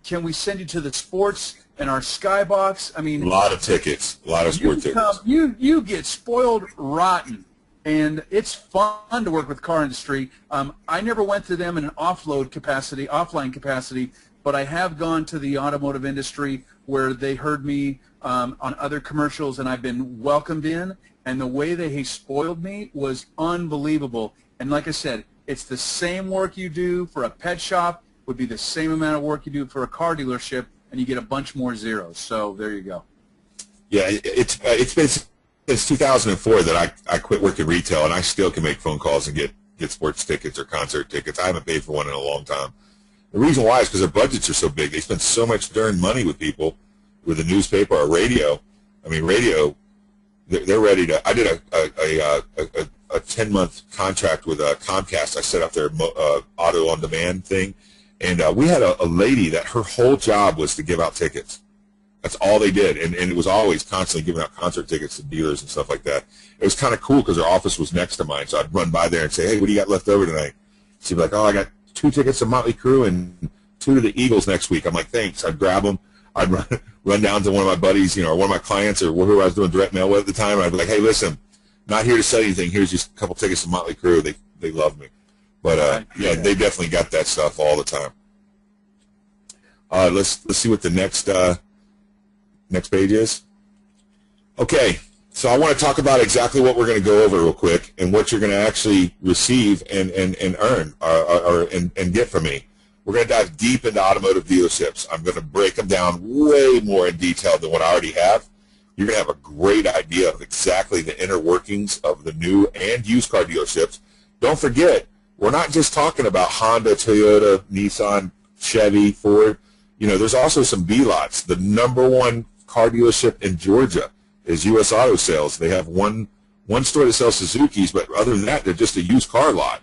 can we send you to the sports in our skybox? I mean, a lot of tickets, a lot of sport tickets. You get spoiled rotten, and it's fun to work with car industry. I never went to them in an offline capacity, but I have gone to the automotive industry where they heard me on other commercials, and I've been welcomed in, and the way they spoiled me was unbelievable. And like I said, it's the same work you do for a pet shop would be the same amount of work you do for a car dealership, and you get a bunch more zeros. So there you go. Yeah, it's been since 2004 that I quit working retail, and I still can make phone calls and get sports tickets or concert tickets. I haven't paid for one in a long time. The reason why is because their budgets are so big. They spend so much darn money with people, with a newspaper or radio. I mean, radio, they're ready to. I did a 10-month contract with Comcast. I set up their auto on demand thing, and we had a lady that her whole job was to give out tickets. That's all they did, and it was always constantly giving out concert tickets to dealers and stuff like that. It was kind of cool because her office was next to mine, so I'd run by there and say, hey, what do you got left over tonight? She'd be like, oh, I got 2 tickets to Motley Crue and 2 to the Eagles next week. I'm like, thanks. I'd grab them. I'd run down to one of my buddies, or one of my clients, or who I was doing direct mail with at the time. And I'd be like, hey, listen, not here to sell anything. Here's just a couple tickets to Motley Crue. They love me. But yeah, they definitely got that stuff all the time. Let's see what the next page is. Okay, so I want to talk about exactly what we're going to go over real quick and what you're going to actually receive and earn and get from me. We're going to dive deep into automotive dealerships. I'm going to break them down way more in detail than what I already have. You're going to have a great idea of exactly the inner workings of the new and used car dealerships. Don't forget, we're not just talking about Honda, Toyota, Nissan, Chevy, Ford. There's also some B-lots. The #1 car dealership in Georgia is U.S. Auto Sales. They have one store that sells Suzukis, but other than that, they're just a used car lot.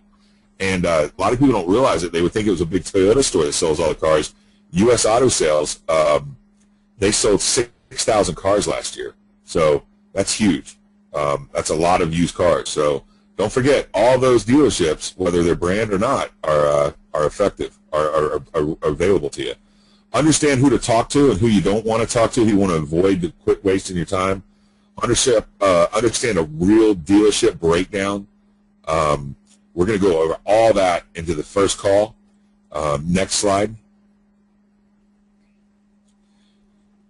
And a lot of people don't realize it. They would think it was a big Toyota store that sells all the cars. U.S. Auto Sales, they sold 6,000 cars last year. So that's huge. That's a lot of used cars. So don't forget, all those dealerships, whether they're brand or not, are effective, are available to you. Understand who to talk to and who you don't want to talk to, who you want to avoid to quit wasting your time. Understand a real dealership breakdown. We're going to go over all that into the first call. Next slide.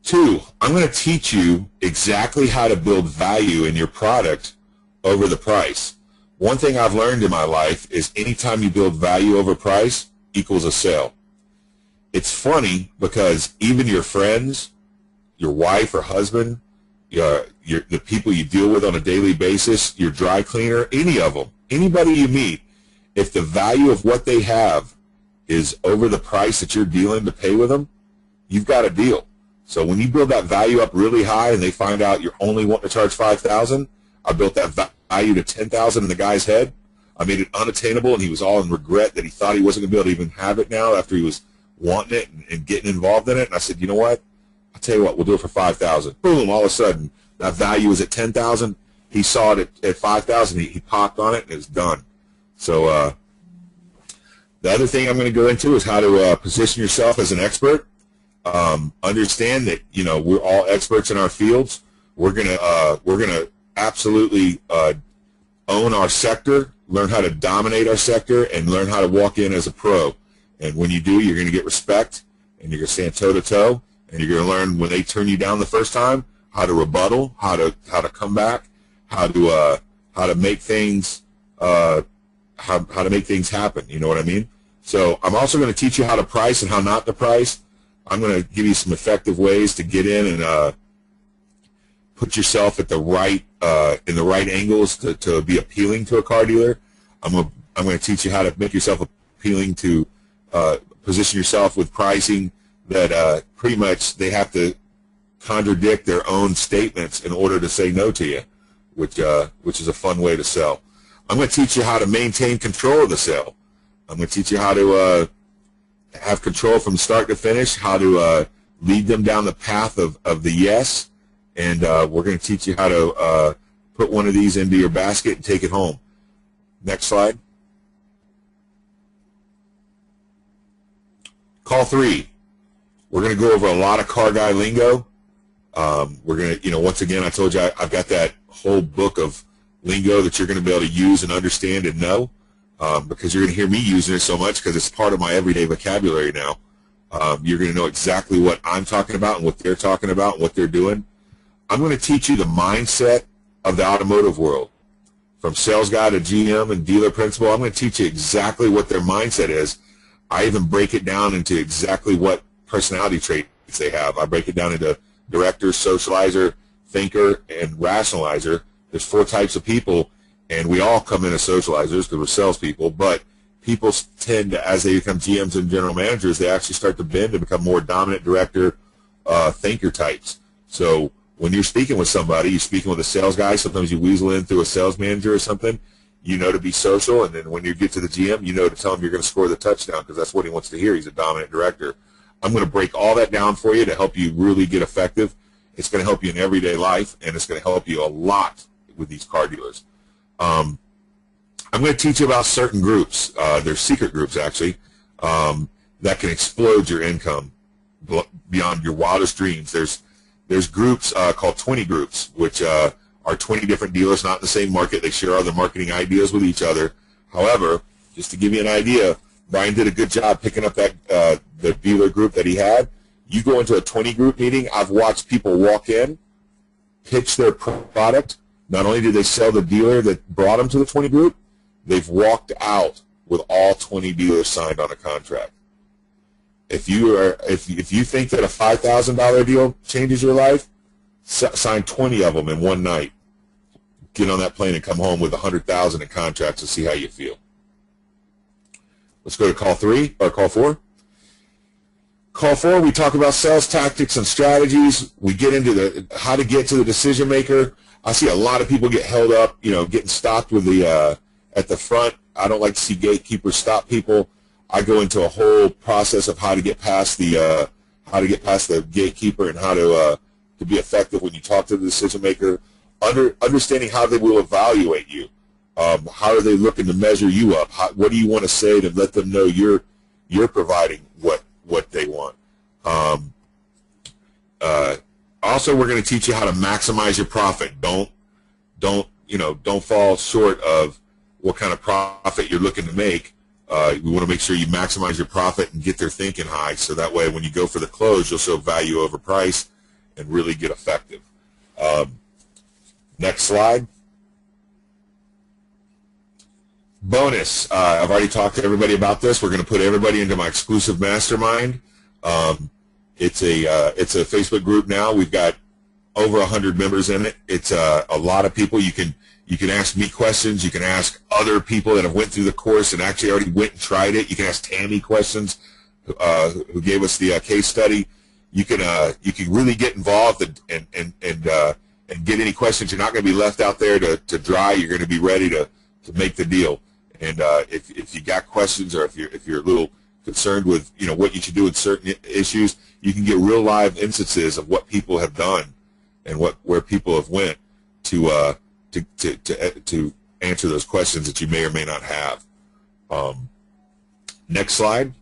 2, I'm going to teach you exactly how to build value in your product over the price. One thing I've learned in my life is anytime you build value over price equals a sale. It's funny because even your friends, your wife or husband, the people you deal with on a daily basis, your dry cleaner, any of them, anybody you meet, if the value of what they have is over the price that you're dealing to pay with them, you've got a deal. So when you build that value up really high and they find out you're only wanting to charge $5,000, I built that value to $10,000 in the guy's head. I made it unattainable, and he was all in regret that he thought he wasn't going to be able to even have it now after he was wanting it and getting involved in it. And I said, you know what? I'll tell you what, we'll do it for $5,000. Boom, all of a sudden, that value was at $10,000. He saw it at $5,000. He popped on it, and it's done. So the other thing I'm going to go into is how to position yourself as an expert. Understand that, we're all experts in our fields. We're gonna absolutely own our sector, learn how to dominate our sector, and learn how to walk in as a pro. And when you do, you're going to get respect, and you're going to stand toe-to-toe, and you're going to learn when they turn you down the first time how to rebuttal, how to come back, how to make things how to make things happen. You know what I mean? So I'm also going to teach you how to price and how not to price. I'm going to give you some effective ways to get in and put yourself at the right in the right angles to be appealing to a car dealer. I'm going to teach you how to make yourself appealing to position yourself with pricing that pretty much they have to contradict their own statements in order to say no to you, which is a fun way to sell. I'm going to teach you how to maintain control of the sale. I'm going to teach you how to have control from start to finish, how to lead them down the path of the yes, and we're going to teach you how to put one of these into your basket and take it home. Next slide. Call 3. We're going to go over a lot of car guy lingo. We're going to, once again, I told you I've got that whole book of lingo that you're going to be able to use and understand and know, because you're going to hear me using it so much because it's part of my everyday vocabulary now. You're going to know exactly what I'm talking about and what they're talking about and what they're doing. I'm going to teach you the mindset of the automotive world. From sales guy to GM and dealer principal, I'm going to teach you exactly what their mindset is. I even break it down into exactly what personality traits they have. I break it down into director, socializer, thinker, and rationalizer. There's 4 types of people, and we all come in as socializers because we're salespeople, but people tend to, as they become GMs and general managers, they actually start to bend and become more dominant director, thinker types. So when you're speaking with somebody, you're speaking with a sales guy, sometimes you weasel in through a sales manager or something, you know to be social, and then when you get to the GM, you know to tell him you're going to score the touchdown because that's what he wants to hear. He's a dominant director. I'm going to break all that down for you to help you really get effective. It's going to help you in everyday life, and it's going to help you a lot with these car dealers. I'm going to teach you about certain groups. They're secret groups, actually, that can explode your income beyond your wildest dreams. There's groups called 20 groups, which are 20 different dealers, not in the same market. They share other marketing ideas with each other. However, just to give you an idea, Brian did a good job picking up that the dealer group that he had. You go into a 20 group meeting, I've watched people walk in, pitch their product. Not only did they sell the dealer that brought them to the 20 group, they've walked out with all 20 dealers signed on a contract. If you think that a $5,000 deal changes your life, sign 20 of them in one night. Get on that plane and come home with 100,000 in contracts and see how you feel. Let's go to call 3 or call 4. Call 4, we talk about sales tactics and strategies. We get into how to get to the decision maker. I see a lot of people get held up, getting stopped with the at the front. I don't like to see gatekeepers stop people. I go into a whole process of how to get past the gatekeeper and how to be effective when you talk to the decision maker. Understanding how they will evaluate you. How are they looking to measure you up? What do you want to say to let them know you're providing what they want? Also, we're going to teach you how to maximize your profit. Don't fall short of what kind of profit you're looking to make. We want to make sure you maximize your profit and get their thinking high, so that way when you go for the close, you'll show value over price and really get effective. Next slide. Bonus. I've already talked to everybody about this. We're going to put everybody into my exclusive mastermind. It's a Facebook group now. We've got over 100 members in it. It's a lot of people. You can ask me questions. You can ask other people that have went through the course and actually already went and tried it. You can ask Tammy questions, who gave us the case study. You can really get involved and get any questions. You're not going to be left out there to dry. You're going to be ready to make the deal. And if you got questions, or if you're a little concerned with what you should do with certain issues, you can get real live instances of what people have done and where people have went to answer those questions that you may or may not have. Next slide.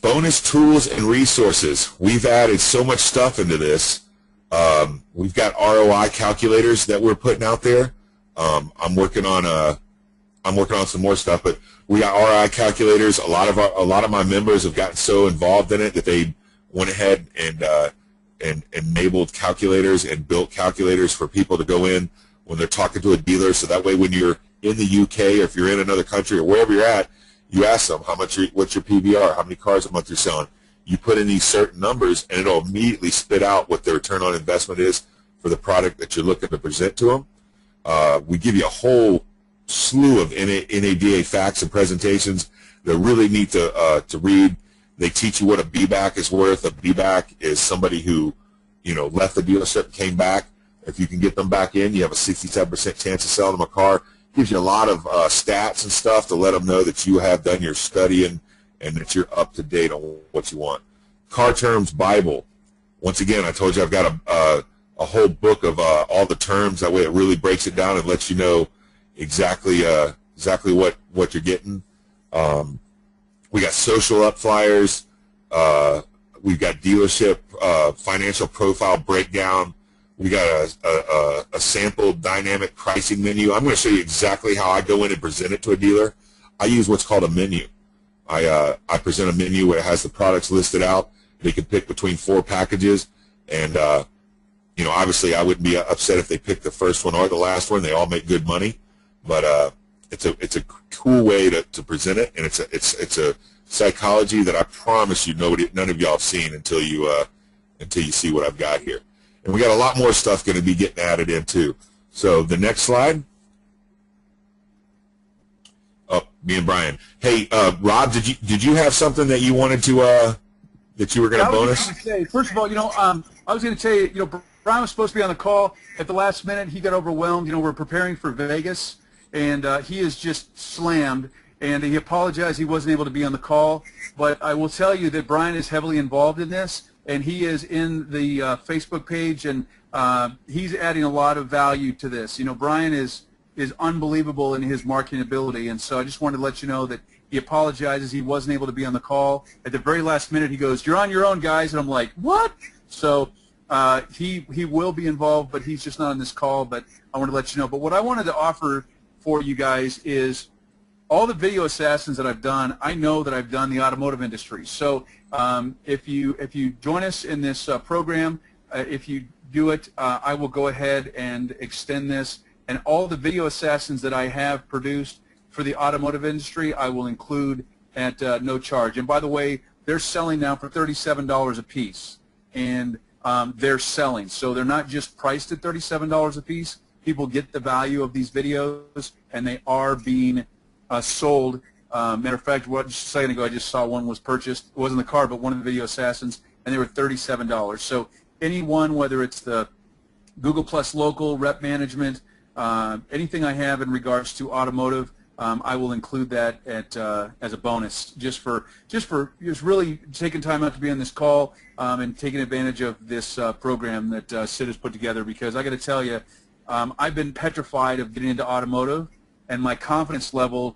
Bonus tools and resources. We've added so much stuff into this. We've got ROI calculators that we're putting out there. I'm working on some more stuff, but we got ROI calculators. A lot of my members have gotten so involved in it that they went ahead and and enabled calculators and built calculators for people to go in when they're talking to a dealer, so that way when you're in the UK or if you're in another country or wherever you're at, you ask them what's your PVR, how many cars a month you're selling. You put in these certain numbers, and it'll immediately spit out what the return on investment is for the product that you're looking to present to them. We give you a whole slew of NADA facts and presentations. They're really neat to read. They teach you what a B-back is worth. A B-back is somebody who, left the dealership and came back. If you can get them back in, you have a 67% chance of selling them a car. Gives you a lot of stats and stuff to let them know that you have done your studying and that you're up to date on what you want. Car Terms Bible. Once again, I told you I've got a whole book of all the terms. That way it really breaks it down and lets you know exactly what you're getting. We got social up flyers. We've got dealership financial profile breakdown. We got a sample dynamic pricing menu. I'm going to show you exactly how I go in and present it to a dealer. I use what's called a menu. I present a menu where it has the products listed out. They can pick between 4 packages, and obviously I wouldn't be upset if they picked the first one or the last one. They all make good money, but it's a cool way to present it, and it's a psychology that I promise you none of y'all have seen until you see what I've got here. And we got a lot more stuff going to be getting added in too. So the next slide. Oh, me and Brian. Hey, Rob, did you have something that you wanted to that you were going to bonus? First of all, I was going to tell you, Brian was supposed to be on the call at the last minute. He got overwhelmed. We're preparing for Vegas, and he is just slammed. And he apologized he wasn't able to be on the call. But I will tell you that Brian is heavily involved in this. And he is in the Facebook page, and he's adding a lot of value to this. Brian is unbelievable in his marketing ability, and so I just wanted to let you know that he apologizes he wasn't able to be on the call. At the very last minute, he goes, "You're on your own, guys," and I'm like, "What?" So he will be involved, but he's just not on this call. But I want to let you know. But what I wanted to offer for you guys is all the video assassins that I've done. I know that I've done the automotive industry. So if you join us in this program, if you do it, I will go ahead and extend this. And all the video assassins that I have produced for the automotive industry, I will include at no charge. And by the way, they're selling now for $37 a piece. And they're selling. So they're not just priced at $37 a piece. People get the value of these videos, and they are being sold. Matter of fact, just a second ago, I just saw one was purchased. It wasn't the car, but one of the video assassins, and they were $37. So anyone, whether it's the Google Plus Local, Rep Management, anything I have in regards to automotive, I will include that as a bonus, just really taking time out to be on this call and taking advantage of this program that Sid has put together. Because I got to tell you, I've been petrified of getting into automotive, and my confidence level,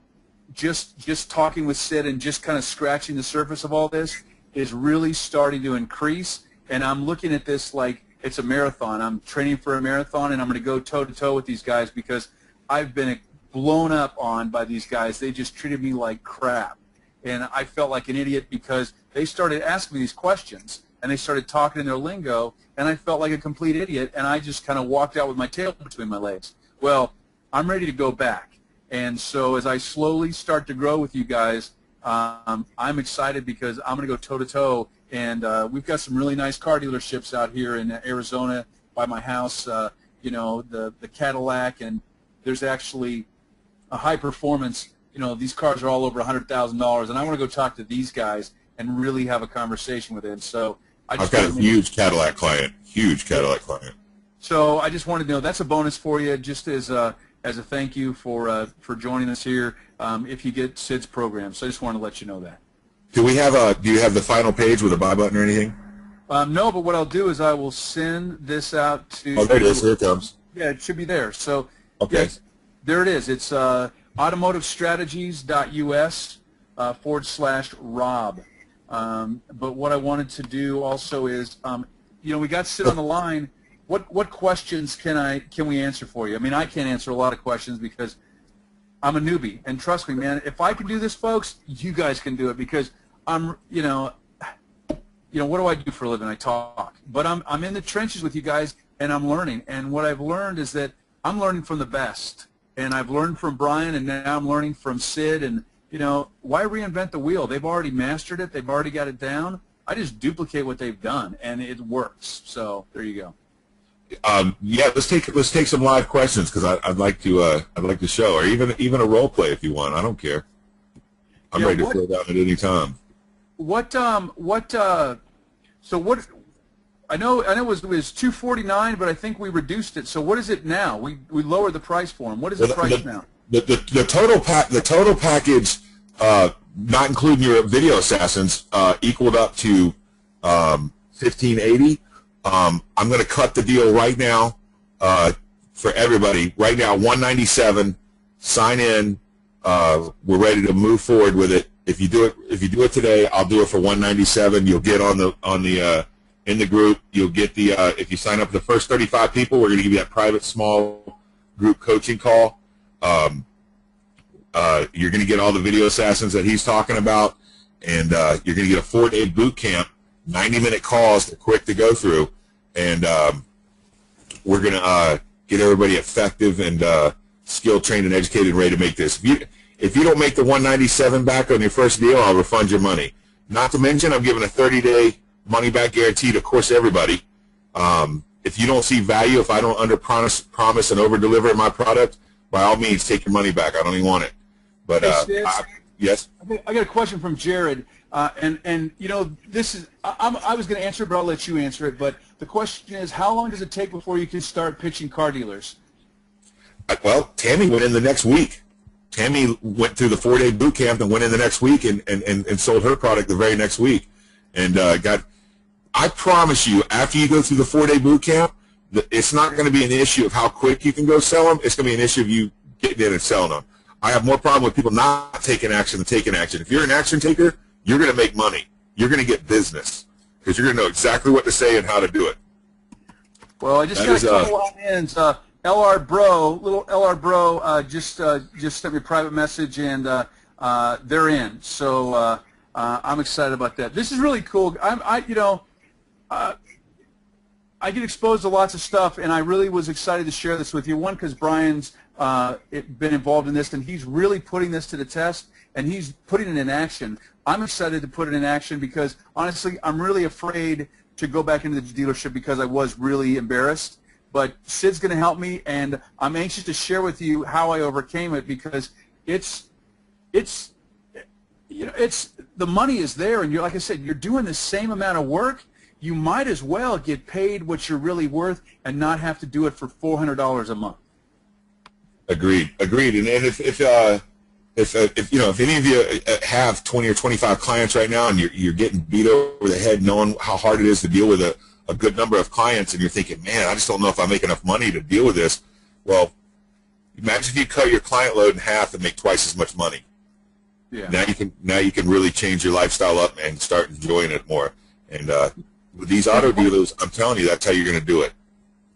just talking with Sid and just kind of scratching the surface of all this, is really starting to increase. And I'm looking at this like it's a marathon. I'm training for a marathon, and I'm going to go toe-to-toe with these guys because I've been blown up on by these guys. They just treated me like crap. And I felt like an idiot because they started asking me these questions, and they started talking in their lingo, and I felt like a complete idiot, and I just kind of walked out with my tail between my legs. Well, I'm ready to go back. And so as I slowly start to grow with you guys, I'm excited because I'm going to go toe-to-toe. And we've got some really nice car dealerships out here in Arizona by my house, the Cadillac, and there's actually a high performance, these cars are all over $100,000, and I want to go talk to these guys and really have a conversation with them. So I've got a huge Cadillac client, So I just wanted to know that's a bonus for you, just as a thank you for joining us here if you get Sid's program. So I just wanted to let you know that. Do you have the final page with a buy button or anything? No, but what I'll do is I will send this out to. Oh, there it is. Here it comes. Yeah, it should be there. So okay. Yes, there it is. It's automotivestrategies.us /Rob. But what I wanted to do also is, we got Sid on the line. What questions can we answer for you? I mean, I can't answer a lot of questions because I'm a newbie, and trust me, man, if I can do this, folks, you guys can do it because what do I do for a living? I talk. But I'm in the trenches with you guys, and I'm learning. And what I've learned is that I'm learning from the best. And I've learned from Brian, and now I'm learning from Sid. And, why reinvent the wheel? They've already mastered it. They've already got it down. I just duplicate what they've done, and it works. So there you go. Yeah, let's take some live questions because I'd like to show, or even a role play if you want. I don't care. I'm ready to throw down at any time. So what? I know it was $249, but I think we reduced it. So what is it now? We lowered the price for them. What is the price now? The total package, not including your video assassins, equaled up to $1,580. I'm going to cut the deal right now for everybody. Right now, $197. Sign in. We're ready to move forward with it. If you do it today, I'll do it for $197. You'll get in the group. You'll get the if you sign up the first 35 people, we're going to give you that private small group coaching call. You're going to get all the video assassins that he's talking about, and you're going to get a 4-day boot camp, 90-minute calls. They're quick to go through, and we're going to get everybody effective and skill trained and educated and ready to make this. If you don't make the $197 back on your first deal, I'll refund your money. Not to mention, I'm giving a 30-day money-back guarantee to, of course, everybody. If you don't see value, if I don't promise and over-deliver my product, by all means, take your money back. I don't even want it. But yes, I got a question from Jared, and this is I was going to answer it, but I'll let you answer it. But the question is, how long does it take before you can start pitching car dealers? Well, Tammy went in the next week. Tammy went through the 4-day boot camp and went in the next week and sold her product the very next week, and I promise you, after you go through the 4-day boot camp, it's not going to be an issue of how quick you can go sell them. It's going to be an issue of you getting in and selling them. I have more problem with people not taking action than taking action. If you're an action taker, you're going to make money. You're going to get business because you're going to know exactly what to say and how to do it. Well, I just got a couple of ends. LR Bro just sent me a private message, and they're in. So I'm excited about that. This is really cool. I get exposed to lots of stuff, and I really was excited to share this with you. One, because Brian's been involved in this, and he's really putting this to the test, and he's putting it in action. I'm excited to put it in action because, honestly, I'm really afraid to go back into the dealership because I was really embarrassed. But Sid's going to help me, and I'm anxious to share with you how I overcame it because it's the money is there, and you're, like I said, you're doing the same amount of work. You might as well get paid what you're really worth and not have to do it for $400 a month. Agreed. And if any of you have 20 or 25 clients right now and you're getting beat over the head knowing how hard it is to deal with a good number of clients, and you're thinking, man, I just don't know if I make enough money to deal with this. Well, imagine if you cut your client load in half and make twice as much money. Yeah. Now you can really change your lifestyle up and start enjoying it more. And with these auto dealers, I'm telling you, that's how you're going to do it.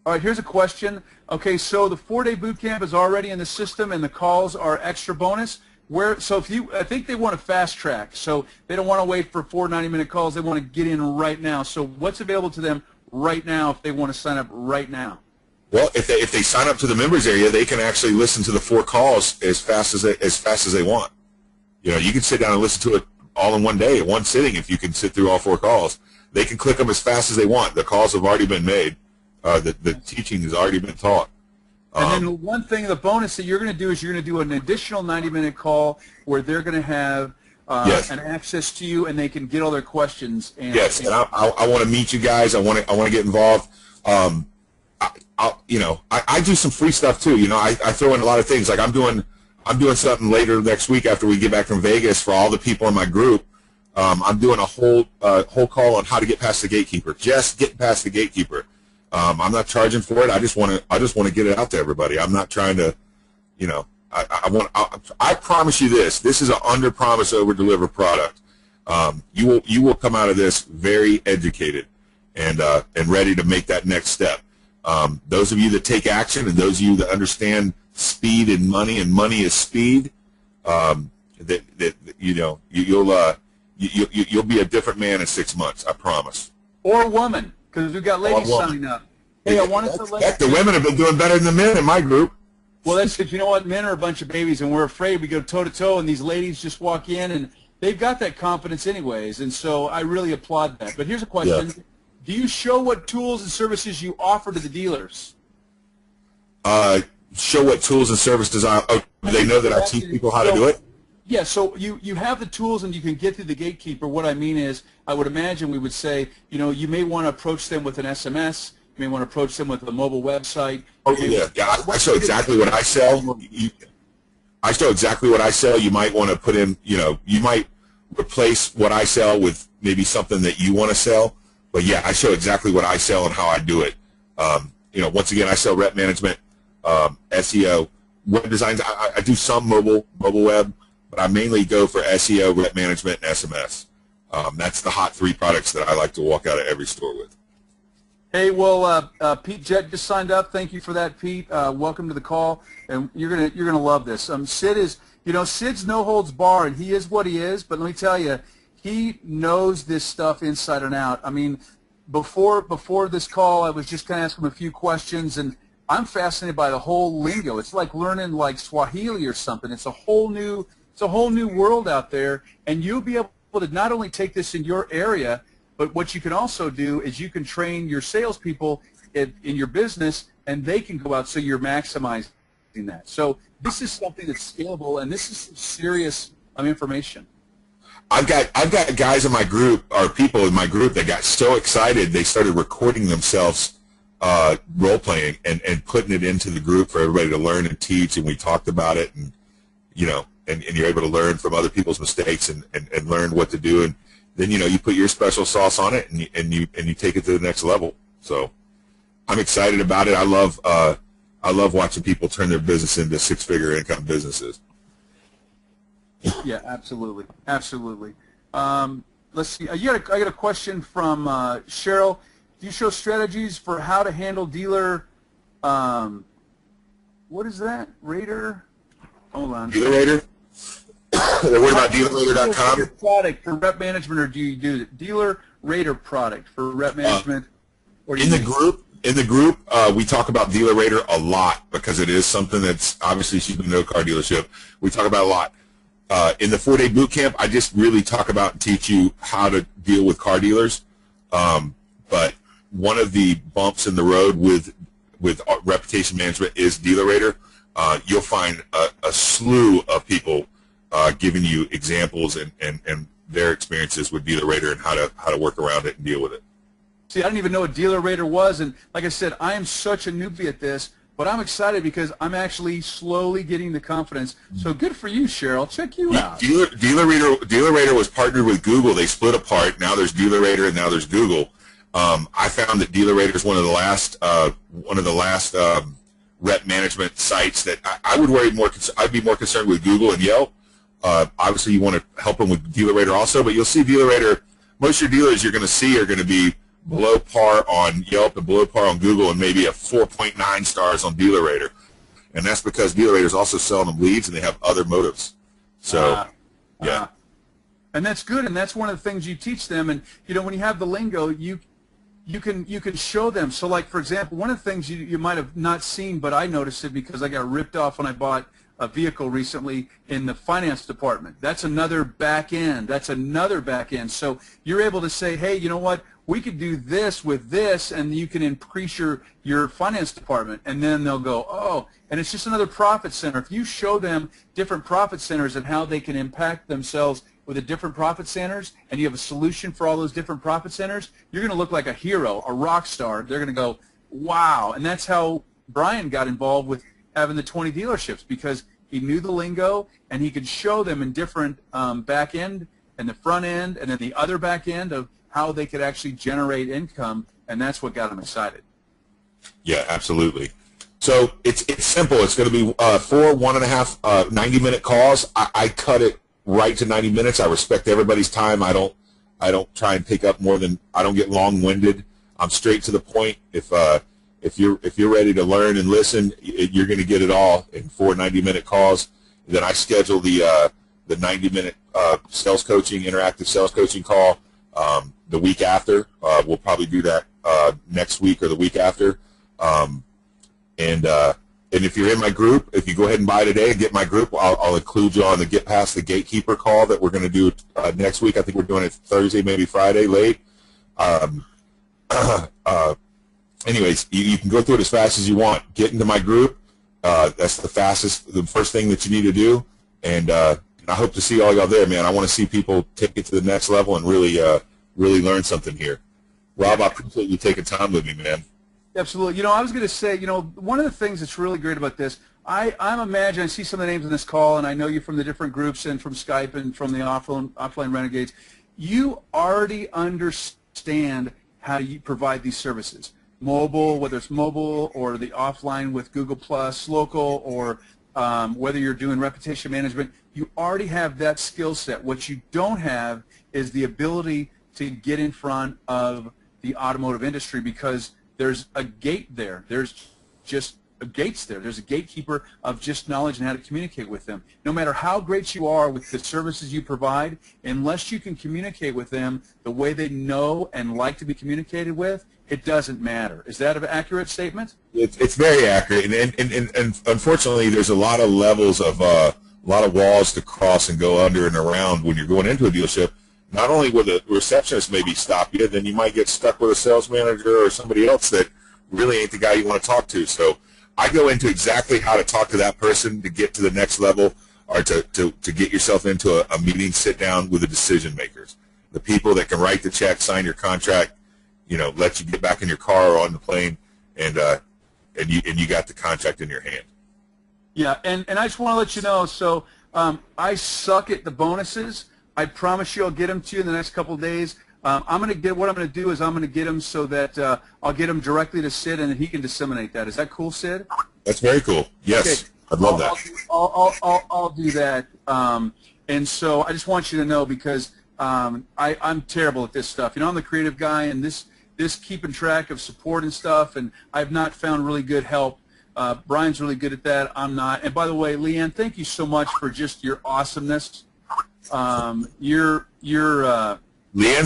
All right, here's a question. Okay, so the 4-day boot camp is already in the system, and the calls are extra bonus. I think they want a fast track, so they don't want to wait for 4 90-minute calls. They want to get in right now. So what's available to them right now if they want to sign up right now? Well, if they sign up to the members area, they can actually listen to the 4 calls as fast as they want. You can sit down and listen to it all in one day, in one sitting, if you can sit through all 4 calls. They can click them as fast as they want. The calls have already been made. The teaching has already been taught. And then one thing, the bonus that you're going to do is you're going to do an additional 90-minute call where they're going to have an access to you, and they can get all their questions. And I want to meet you guys. I want to get involved. I do some free stuff too. I throw in a lot of things. Like I'm doing something later next week after we get back from Vegas for all the people in my group. I'm doing a whole call on how to get past the gatekeeper. Just get past the gatekeeper. I'm not charging for it. I just want to get it out to everybody. I'm not trying to, I promise you this. This is an under promise over deliver product. You will come out of this very educated and ready to make that next step. Those of you that take action and those of you that understand speed and money is speed, you'll be a different man in 6 months. I promise. Or woman, because we've got ladies signing up. Hey, I wanted to let Heck, the women have been doing better than the men in my group. Well, that's because you know what? Men are a bunch of babies, and we're afraid. We go toe-to-toe, and these ladies just walk in, and they've got that confidence anyways, and so I really applaud that. But here's a question. Yeah. Do you show what tools and services you offer to the dealers? Show what tools and services they know that I teach people how to do it? Yeah, so you have the tools and you can get through the gatekeeper. What I mean is, I would imagine we would say, you know, you may want to approach them with an SMS. You may want to approach them with a mobile website. Oh, yeah. I show exactly what I sell. I show exactly what I sell. You might want to put in, you know, you might replace what I sell with maybe something that you want to sell. But, yeah, I show exactly what I sell and how I do it. You know, once again, I sell rep management, SEO, web designs. I do some mobile web, but I mainly go for SEO, rep management, and SMS. That's the hot 3 products that I like to walk out of every store with. Hey, well, Pete Jett just signed up. Thank you for that, Pete. Welcome to the call, and you're gonna love this. Sid is, you know, Sid's no holds bar, and he is what he is. But let me tell you, he knows this stuff inside and out. I mean, before this call, I was just kind of asking him a few questions, and I'm fascinated by the whole lingo. It's like learning like Swahili or something. It's a whole new world out there, and you'll be able to not only take this in your area, but what you can also do is you can train your salespeople in your business, and they can go out, so you're maximizing that. So this is something that's scalable, and this is serious information. I've got guys in my group, or people in my group, that got so excited they started recording themselves role playing and putting it into the group for everybody to learn and teach. And we talked about it, and you know, and you're able to learn from other people's mistakes and learn what to do. And then, you know, you put your special sauce on it, and you take it to the next level. So I'm excited about it. I love watching people turn their business into 6-figure income businesses. Yeah, absolutely, absolutely. Let's see. I got a question from Cheryl. Do you show strategies for how to handle dealer? What is that? Rater? Hold on. Dealer Rater? They're worried about DealerRater.com. Product for rep management, or do you do Dealer Rater product for rep management? Or in the group, we talk about Dealer Rater a lot because it is something that's obviously she's been to a car dealership. We talk about it a lot. In the 4-day boot camp, I just really talk about and teach you how to deal with car dealers. But one of the bumps in the road with reputation management is Dealer Rater. You'll find a slew of people giving you examples and their experiences with Dealer Rater and how to work around it and deal with it. See, I didn't even know what Dealer Rater was, and like I said, I am such a newbie at this, but I'm excited because I'm actually slowly getting the confidence. So good for you, Cheryl. Check you out. Dealer Rater was partnered with Google. They split apart. Now there's Dealer Rater, and now there's Google. I found that Dealer Rater is one of the last rep management sites that I would worry more. I'd be more concerned with Google and Yelp. Obviously, you want to help them with Dealer Rater also, but you'll see Dealer Rater. Most of your dealers you're going to see are going to be below par on Yelp and below par on Google, and maybe a 4.9 stars on Dealer Rater. And that's because Dealer Rater is also selling them leads, and they have other motives. So, yeah. And that's good, and that's one of the things you teach them. And you know, when you have the lingo, you can show them. So, like for example, one of the things you might have not seen, but I noticed it because I got ripped off when I bought a vehicle recently in the finance department. That's another back end. That's another back end. So you're able to say, hey, you know what? We could do this with this, and you can increase your finance department. And then they'll go, oh, and it's just another profit center. If you show them different profit centers and how they can impact themselves with the different profit centers, and you have a solution for all those different profit centers, you're going to look like a hero, a rock star. They're going to go, wow. And that's how Brian got involved with having the 20 dealerships, because he knew the lingo, and he could show them in different back end and the front end and then the other back end of how they could actually generate income, and that's what got him excited. Yeah, absolutely. So it's simple. It's going to be 4 1.5 90-minute calls. I cut it right to 90 minutes. I respect everybody's time. I don't try and take up more than. I don't get long-winded. I'm straight to the point. If you're ready to learn and listen, you're going to get it all in 4 90-minute calls. Then I schedule the the 90-minute sales coaching, interactive sales coaching call the week after. We'll probably do that next week or the week after. And if you're in my group, if you go ahead and buy today and get my group, I'll include you on the Get Past the Gatekeeper call that we're going to do next week. I think we're doing it Thursday, maybe Friday, late. Anyways, you can go through it as fast as you want. Get into my group. That's the first thing that you need to do. And I hope to see all y'all there, man. I want to see people take it to the next level and really learn something here. Rob, I appreciate you taking time with me, man. Absolutely. I was going to say, one of the things that's really great about this, I'm imagining, I see some of the names in this call, and I know you from the different groups and from Skype and from the offline Renegades. You already understand how you provide these services. Mobile, whether it's mobile or the offline with Google Plus, local, or whether you're doing reputation management, you already have that skill set. What you don't have is the ability to get in front of the automotive industry because there's a gate there. There's just gates there. There's a gatekeeper of just knowledge and how to communicate with them. No matter how great you are with the services you provide, unless you can communicate with them the way they know and like to be communicated with, it doesn't matter. Is that an accurate statement? It's very accurate, and unfortunately, there's a lot of levels of a lot of walls to cross and go under and around when you're going into a dealership. Not only will the receptionist maybe stop you, then you might get stuck with a sales manager or somebody else that really ain't the guy you want to talk to. So I go into exactly how to talk to that person to get to the next level, or to get yourself into a meeting, sit down with the decision makers, the people that can write the check, sign your contract, let you get back in your car or on the plane, and you got the contract in your hand. Yeah, and I just want to let you know, so I suck at the bonuses. I promise you I'll get them to you in the next couple of days. What I'm going to do is I'm going to get them so that I'll get them directly to Sid, and then he can disseminate that. Is that cool, Sid? That's very cool. Yes, okay. I'd love that. I'll do that. And so I just want you to know, because I'm terrible at this stuff. I'm the creative guy, and this keeping track of support and stuff, and I've not found really good help. Brian's really good at that. I'm not. And by the way, Leanne, thank you so much for just your awesomeness. Leanne's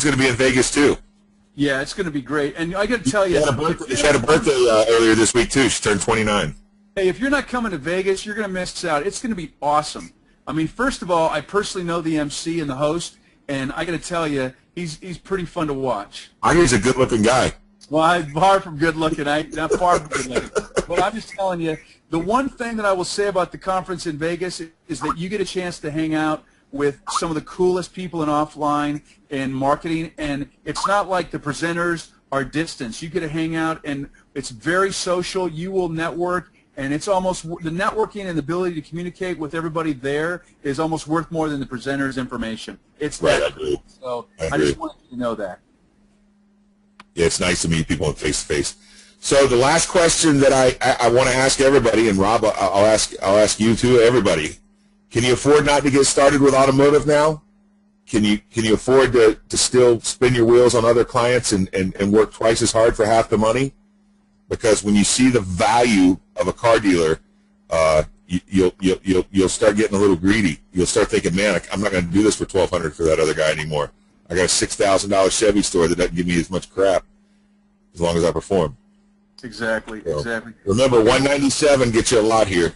going to be in Vegas too. Yeah, it's going to be great. And I got to tell you, she had a birthday earlier this week too. She turned 29. Hey, if you're not coming to Vegas, you're going to miss out. It's going to be awesome. I mean, first of all, I personally know the MC and the host, and I got to tell you, he's pretty fun to watch. I hear he's a good-looking guy. Well, I'm far from good-looking. Not far from good-looking. But I'm just telling you, the one thing that I will say about the conference in Vegas is that you get a chance to hang out with some of the coolest people in offline and marketing, and it's not like the presenters are distance. You get to hang out, and it's very social. You will network, and it's almost the networking and the ability to communicate with everybody there is almost worth more than the presenter's information. It's right. That cool. So I just wanted you to know that. Yeah, it's nice to meet people face to face. So the last question that I want to ask everybody, and Rob, I'll ask you too, everybody. Can you afford not to get started with automotive now? Can you afford to still spin your wheels on other clients and work twice as hard for half the money? Because when you see the value of a car dealer, you'll start getting a little greedy. You'll start thinking, man, I'm not going to do this for $1,200 for that other guy anymore. I got a $6,000 Chevy store that doesn't give me as much crap as long as I perform. Exactly. So, exactly. Remember, $197 gets you a lot here.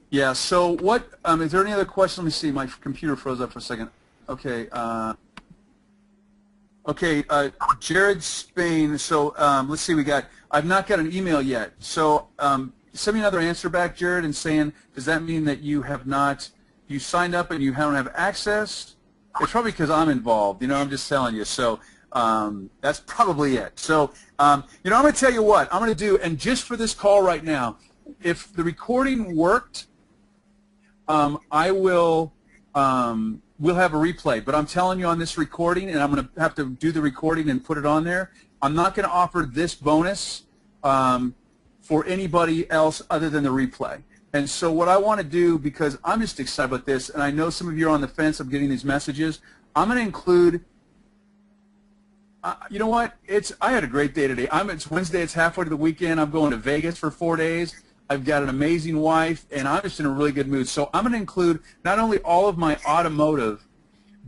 Yeah, so what, is there any other questions? Let me see, my computer froze up for a second. Okay, Jared Spain, so let's see, I've not got an email yet. So send me another answer back, Jared, and saying, does that mean that you signed up and you don't have access? It's probably because I'm involved, I'm just telling you. So that's probably it. So, I'm going to tell you what I'm going to do, and just for this call right now, if the recording worked, we'll have a replay, but I'm telling you on this recording, and I'm going to have to do the recording and put it on there, I'm not going to offer this bonus for anybody else other than the replay. And so what I want to do, because I'm just excited about this, and I know some of you are on the fence of getting these messages, I'm going to include, you know what, I had a great day today. It's Wednesday, it's halfway to the weekend, I'm going to Vegas for 4 days. I've got an amazing wife, and I'm just in a really good mood. So I'm going to include not only all of my automotive,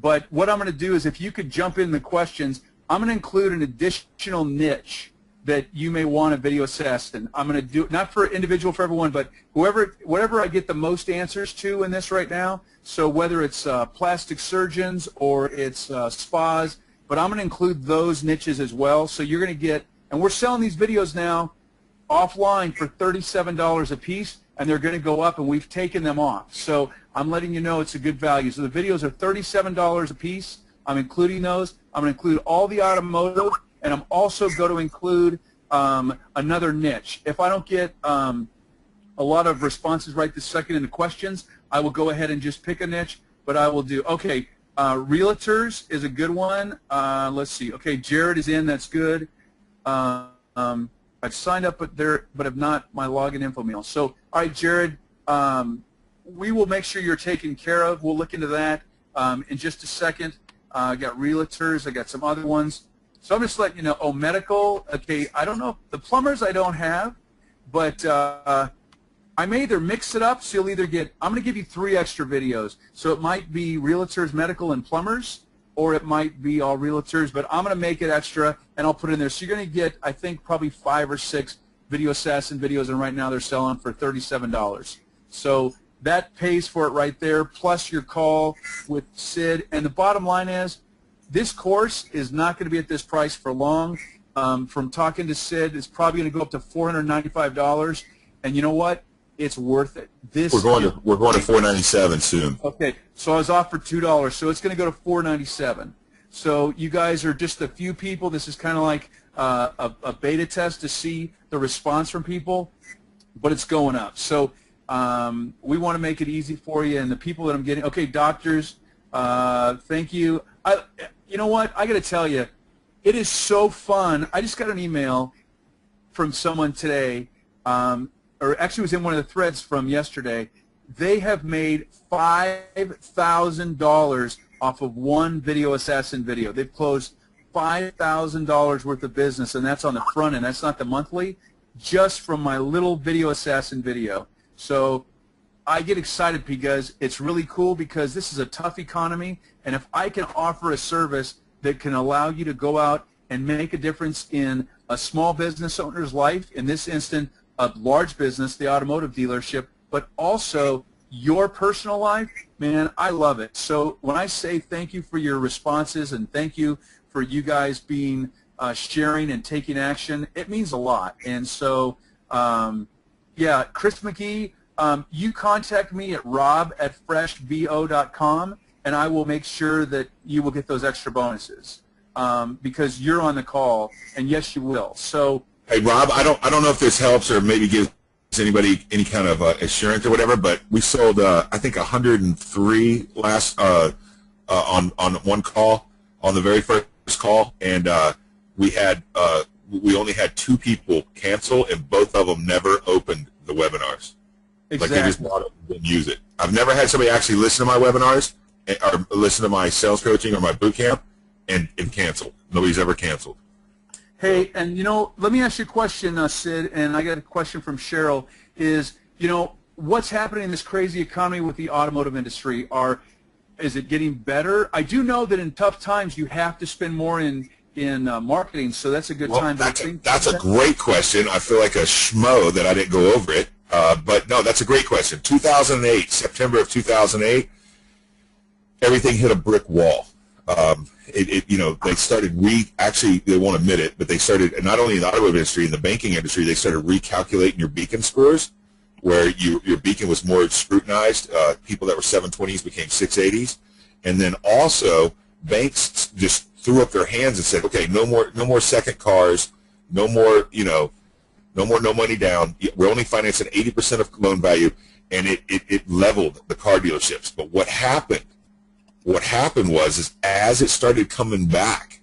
but what I'm going to do is, if you could jump in the questions, I'm going to include an additional niche that you may want a video assessment. I'm going to do, not for individual for everyone, but whatever I get the most answers to in this right now. So whether it's plastic surgeons or it's spas, but I'm going to include those niches as well. So you're going to get, and we're selling these videos now offline for $37 a piece, and they're going to go up, and we've taken them off. So I'm letting you know it's a good value. So the videos are $37 a piece. I'm including those. I'm going to include all the automotive, and I'm also going to include another niche. If I don't get a lot of responses right this second in the questions, I will go ahead and just pick a niche, but I will do, okay, realtors is a good one. Let's see. Okay, Jared is in. That's good. I've signed up but have not my login info mail. So, all right, Jared, we will make sure you're taken care of. We'll look into that in just a second. I got realtors. I got some other ones. So I'm just letting you know. Oh, medical. Okay, I don't know. The plumbers I don't have, but I may either mix it up. So you'll either get, I'm going to give you 3 extra videos. So it might be realtors, medical, and plumbers, or it might be all realtors, but I'm going to make it extra, and I'll put it in there. So you're going to get, I think, probably 5 or 6 video assassin videos, and right now they're selling for $37. So that pays for it right there, plus your call with Sid. And the bottom line is, this course is not going to be at this price for long. From talking to Sid, it's probably going to go up to $495, and you know what? It's worth it. We're going to $497 soon. Okay, so I was off for $2, so it's going to go to $497. So you guys are just a few people. This is kind of like a beta test to see the response from people, but it's going up. So we want to make it easy for you, and the people that I'm getting. Okay, doctors, thank you. You know what? I got to tell you, it is so fun. I just got an email from someone today. Or actually it was in one of the threads from yesterday. They have made $5,000 off of one Video Assassin video. They've closed $5,000 worth of business, and that's on the front end. That's not the monthly, just from my little Video Assassin video. So I get excited because it's really cool, because this is a tough economy, and if I can offer a service that can allow you to go out and make a difference in a small business owner's life, in this instant, a large business, the automotive dealership, but also your personal life, man, I love it. So when I say thank you for your responses and thank you for you guys being sharing and taking action, it means a lot. And so, yeah, Chris McGee, you contact me at rob@freshvo.com, and I will make sure that you will get those extra bonuses because you're on the call, and yes, you will. So. Hey, Rob, I don't know if this helps or maybe gives anybody any kind of assurance or whatever, but we sold I think 103 last on one call, on the very first call, and we only had 2 people cancel, and both of them never opened the webinars. Exactly. Like they just bought it and didn't use it. I've never had somebody actually listen to my webinars or listen to my sales coaching or my boot camp and cancel. Nobody's ever canceled. Hey, and you know, let me ask you a question, Sid, and I got a question from Cheryl, is, you know, what's happening in this crazy economy with the automotive industry? Is it getting better? I do know that in tough times you have to spend more in marketing, so that's a good time. That's a great question. I feel like a schmo that I didn't go over it, but no, that's a great question. 2008, September of 2008, everything hit a brick wall. You know, they started actually, they won't admit it, but they started, not only in the automotive industry, in the banking industry, they started recalculating your beacon scores, where your beacon was more scrutinized. People that were 720s became 680s. And then also, banks just threw up their hands and said, okay, no more second cars, no more, you know, no money down. We're only financing 80% of loan value, and it leveled the car dealerships. But what happened was as it started coming back,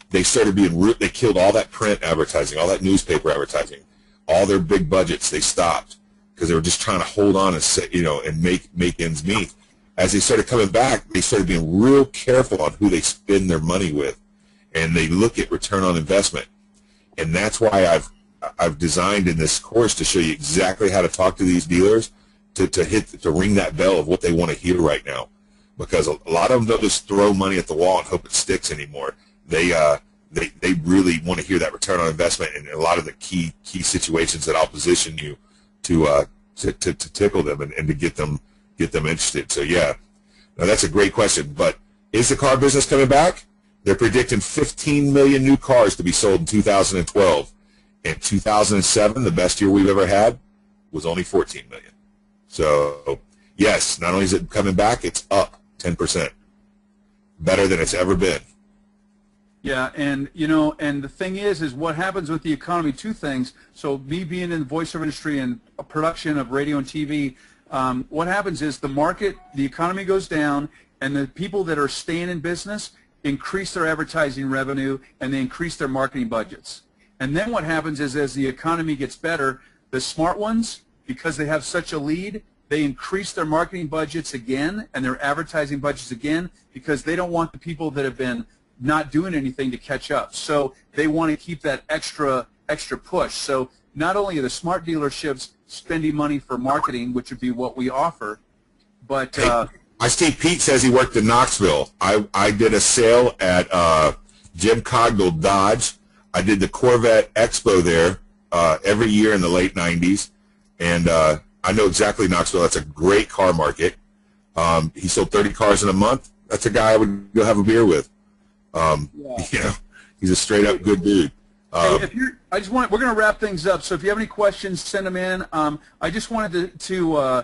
they started they killed all that print advertising, all that newspaper advertising, all their big budgets. They stopped because they were just trying to hold on and say, you know, and make ends meet. As they started coming back, they started being real careful on who they spend their money with, and they look at return on investment. And that's why I've designed in this course to show you exactly how to talk to these dealers to ring that bell of what they want to hear right now, because a lot of them don't just throw money at the wall and hope it sticks anymore. They really want to hear that return on investment in a lot of the key situations that I'll position you to tickle them and to get them interested. So yeah, now that's a great question. But is the car business coming back? They're predicting 15 million new cars to be sold in 2012. In 2007, the best year we've ever had, was only 14 million. So yes, not only is it coming back, it's up 10%, better than it's ever been. Yeah, and and the thing is what happens with the economy, two things. So me being in the voiceover industry and a production of radio and TV, what happens is the economy goes down, and the people that are staying in business increase their advertising revenue, and they increase their marketing budgets. And then what happens is as the economy gets better, the smart ones, because they have such a lead, they increase their marketing budgets again and their advertising budgets again, because they don't want the people that have been not doing anything to catch up. So they want to keep that extra push. So not only are the smart dealerships spending money for marketing, which would be what we offer, but I see Pete says he worked in Knoxville. I did a sale at Jim Cogdell Dodge. I did the Corvette Expo there every year in the late 90s, and I know exactly Knoxville. That's a great car market. He sold 30 cars in a month. That's a guy I would go have a beer with. He's a straight up good dude. Hey, we're going to wrap things up. So if you have any questions, send them in. I just wanted to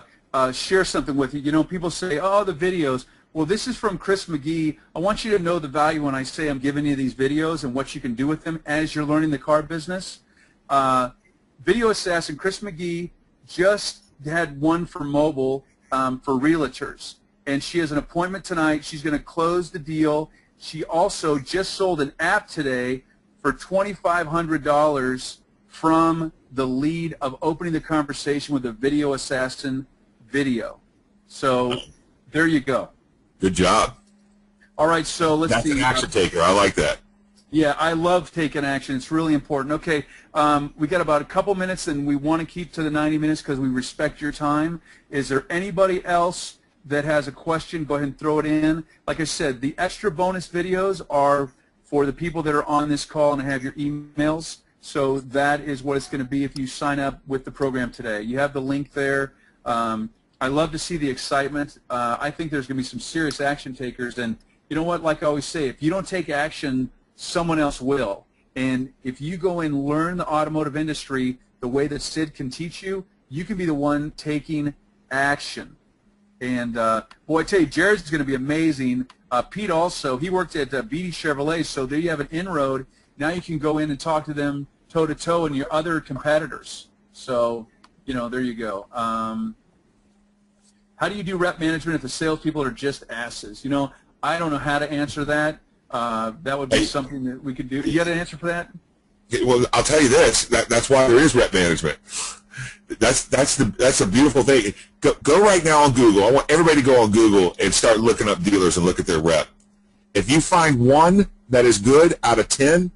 share something with you. People say, oh, the videos. Well, this is from Chris McGee. I want you to know the value when I say I'm giving you these videos and what you can do with them as you're learning the car business. Video Assassin Chris McGee just had one for mobile for realtors, and she has an appointment tonight. She's going to close the deal. She also just sold an app today for $2,500 from the lead of opening the conversation with a Video Assassin video. So there you go. Good job. All right, so let's see. That's an action taker. I like that. Yeah, I love taking action. It's really important. Okay, we got about a couple minutes, and we want to keep to the 90 minutes because we respect your time. Is there anybody else that has a question? Go ahead and throw it in. Like I said, the extra bonus videos are for the people that are on this call and have your emails. So that is what it's going to be if you sign up with the program today. You have the link there. I love to see the excitement. I think there's going to be some serious action takers. And you know what? Like I always say, if you don't take action, someone else will. And if you go and learn the automotive industry the way that Sid can teach you, you can be the one taking action. And, boy, I tell you, Jared's going to be amazing. Pete also, he worked at Beatty Chevrolet, so there you have an inroad. Now you can go in and talk to them toe-to-toe and your other competitors. So, there you go. How do you do rep management if the salespeople are just asses? I don't know how to answer that. That would be something that we could do. You got an answer for that? Well, I'll tell you this. That's why there is rep management. That's the beautiful thing. Go right now on Google. I want everybody to go on Google and start looking up dealers and look at their rep. If you find one that is good out of 10,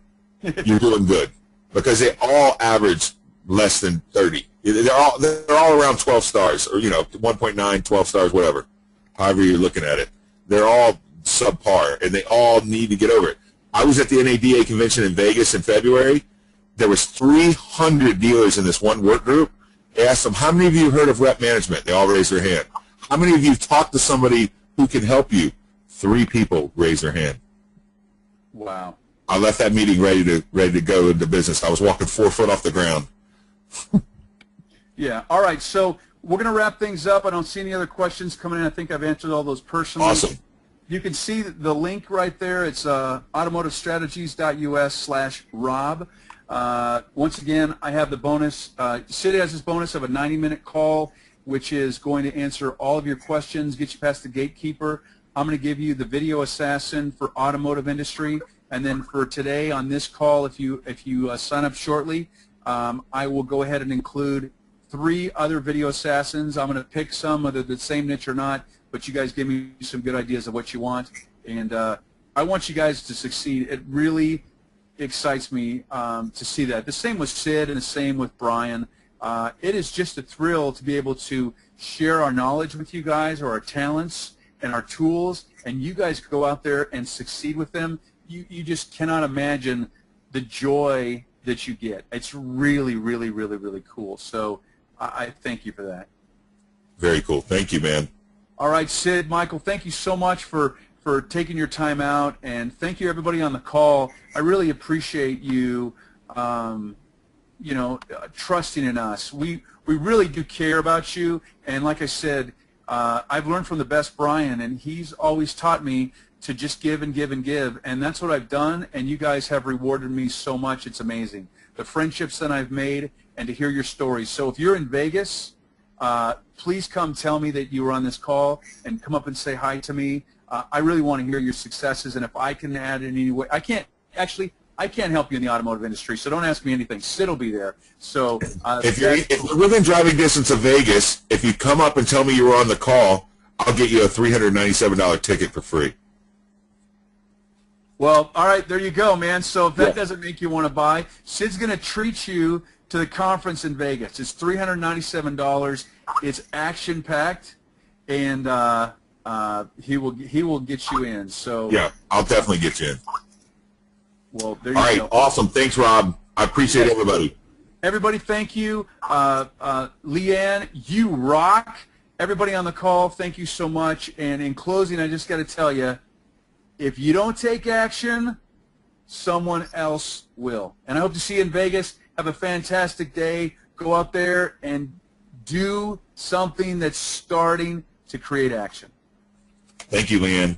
you're doing good, because they all average less than 30. They're all around 12 stars, or 1.9, 12 stars, whatever. However you're looking at it, they're all subpar, and they all need to get over it. I was at the NADA convention in Vegas in February. There was 300 dealers in this one work group. I asked them, how many of you have heard of rep management? They all raised their hand. How many of you have talked to somebody who can help you? 3 people raised their hand. Wow. I left that meeting ready to go into business. I was walking 4 foot off the ground. Yeah. All right. So we're going to wrap things up. I don't see any other questions coming in. I think I've answered all those personally. Awesome. You can see the link right there. It's automotivestrategies.us/Rob. Once again, I have the bonus. Sid has this bonus of a 90-minute call, which is going to answer all of your questions, get you past the gatekeeper. I'm going to give you the Video Assassin for automotive industry. And then for today on this call, if you sign up shortly, I will go ahead and include 3 other Video Assassins. I'm going to pick some, whether they're the same niche or not, but you guys give me some good ideas of what you want. And I want you guys to succeed. It really excites me to see that. The same with Sid and the same with Brian. It is just a thrill to be able to share our knowledge with you guys, or our talents and our tools, and you guys go out there and succeed with them. You just cannot imagine the joy that you get. It's really, really, really, really cool. So I thank you for that. Very cool. Thank you, man. All right, Sid, Michael, thank you so much for taking your time out, and thank you everybody on the call. I really appreciate you, trusting in us. We really do care about you, and like I said, I've learned from the best Brian, and he's always taught me to just give and give and give, and that's what I've done, and you guys have rewarded me so much. It's amazing. The friendships that I've made, and to hear your stories. So if you're in Vegas, please come tell me that you were on this call and come up and say hi to me. I really want to hear your successes, and if I can add in any way, I can't help you in the automotive industry, so don't ask me anything. Sid will be there. So if you're within driving distance of Vegas, if you come up and tell me you were on the call, I'll get you a $397 ticket for free. Well, all right, there you go, man. So if that doesn't make you want to buy, Sid's going to treat you to the conference in Vegas. It's $397. It's action-packed, and he will get you in. So yeah, I'll definitely get you in. Well, there you go. All right, awesome. Thanks, Rob. I appreciate everybody. Everybody, thank you. Leanne, you rock. Everybody on the call, thank you so much. And in closing, I just got to tell you, if you don't take action, someone else will. And I hope to see you in Vegas. Have a fantastic day. Go out there and do something that's starting to create action. Thank you, Leanne.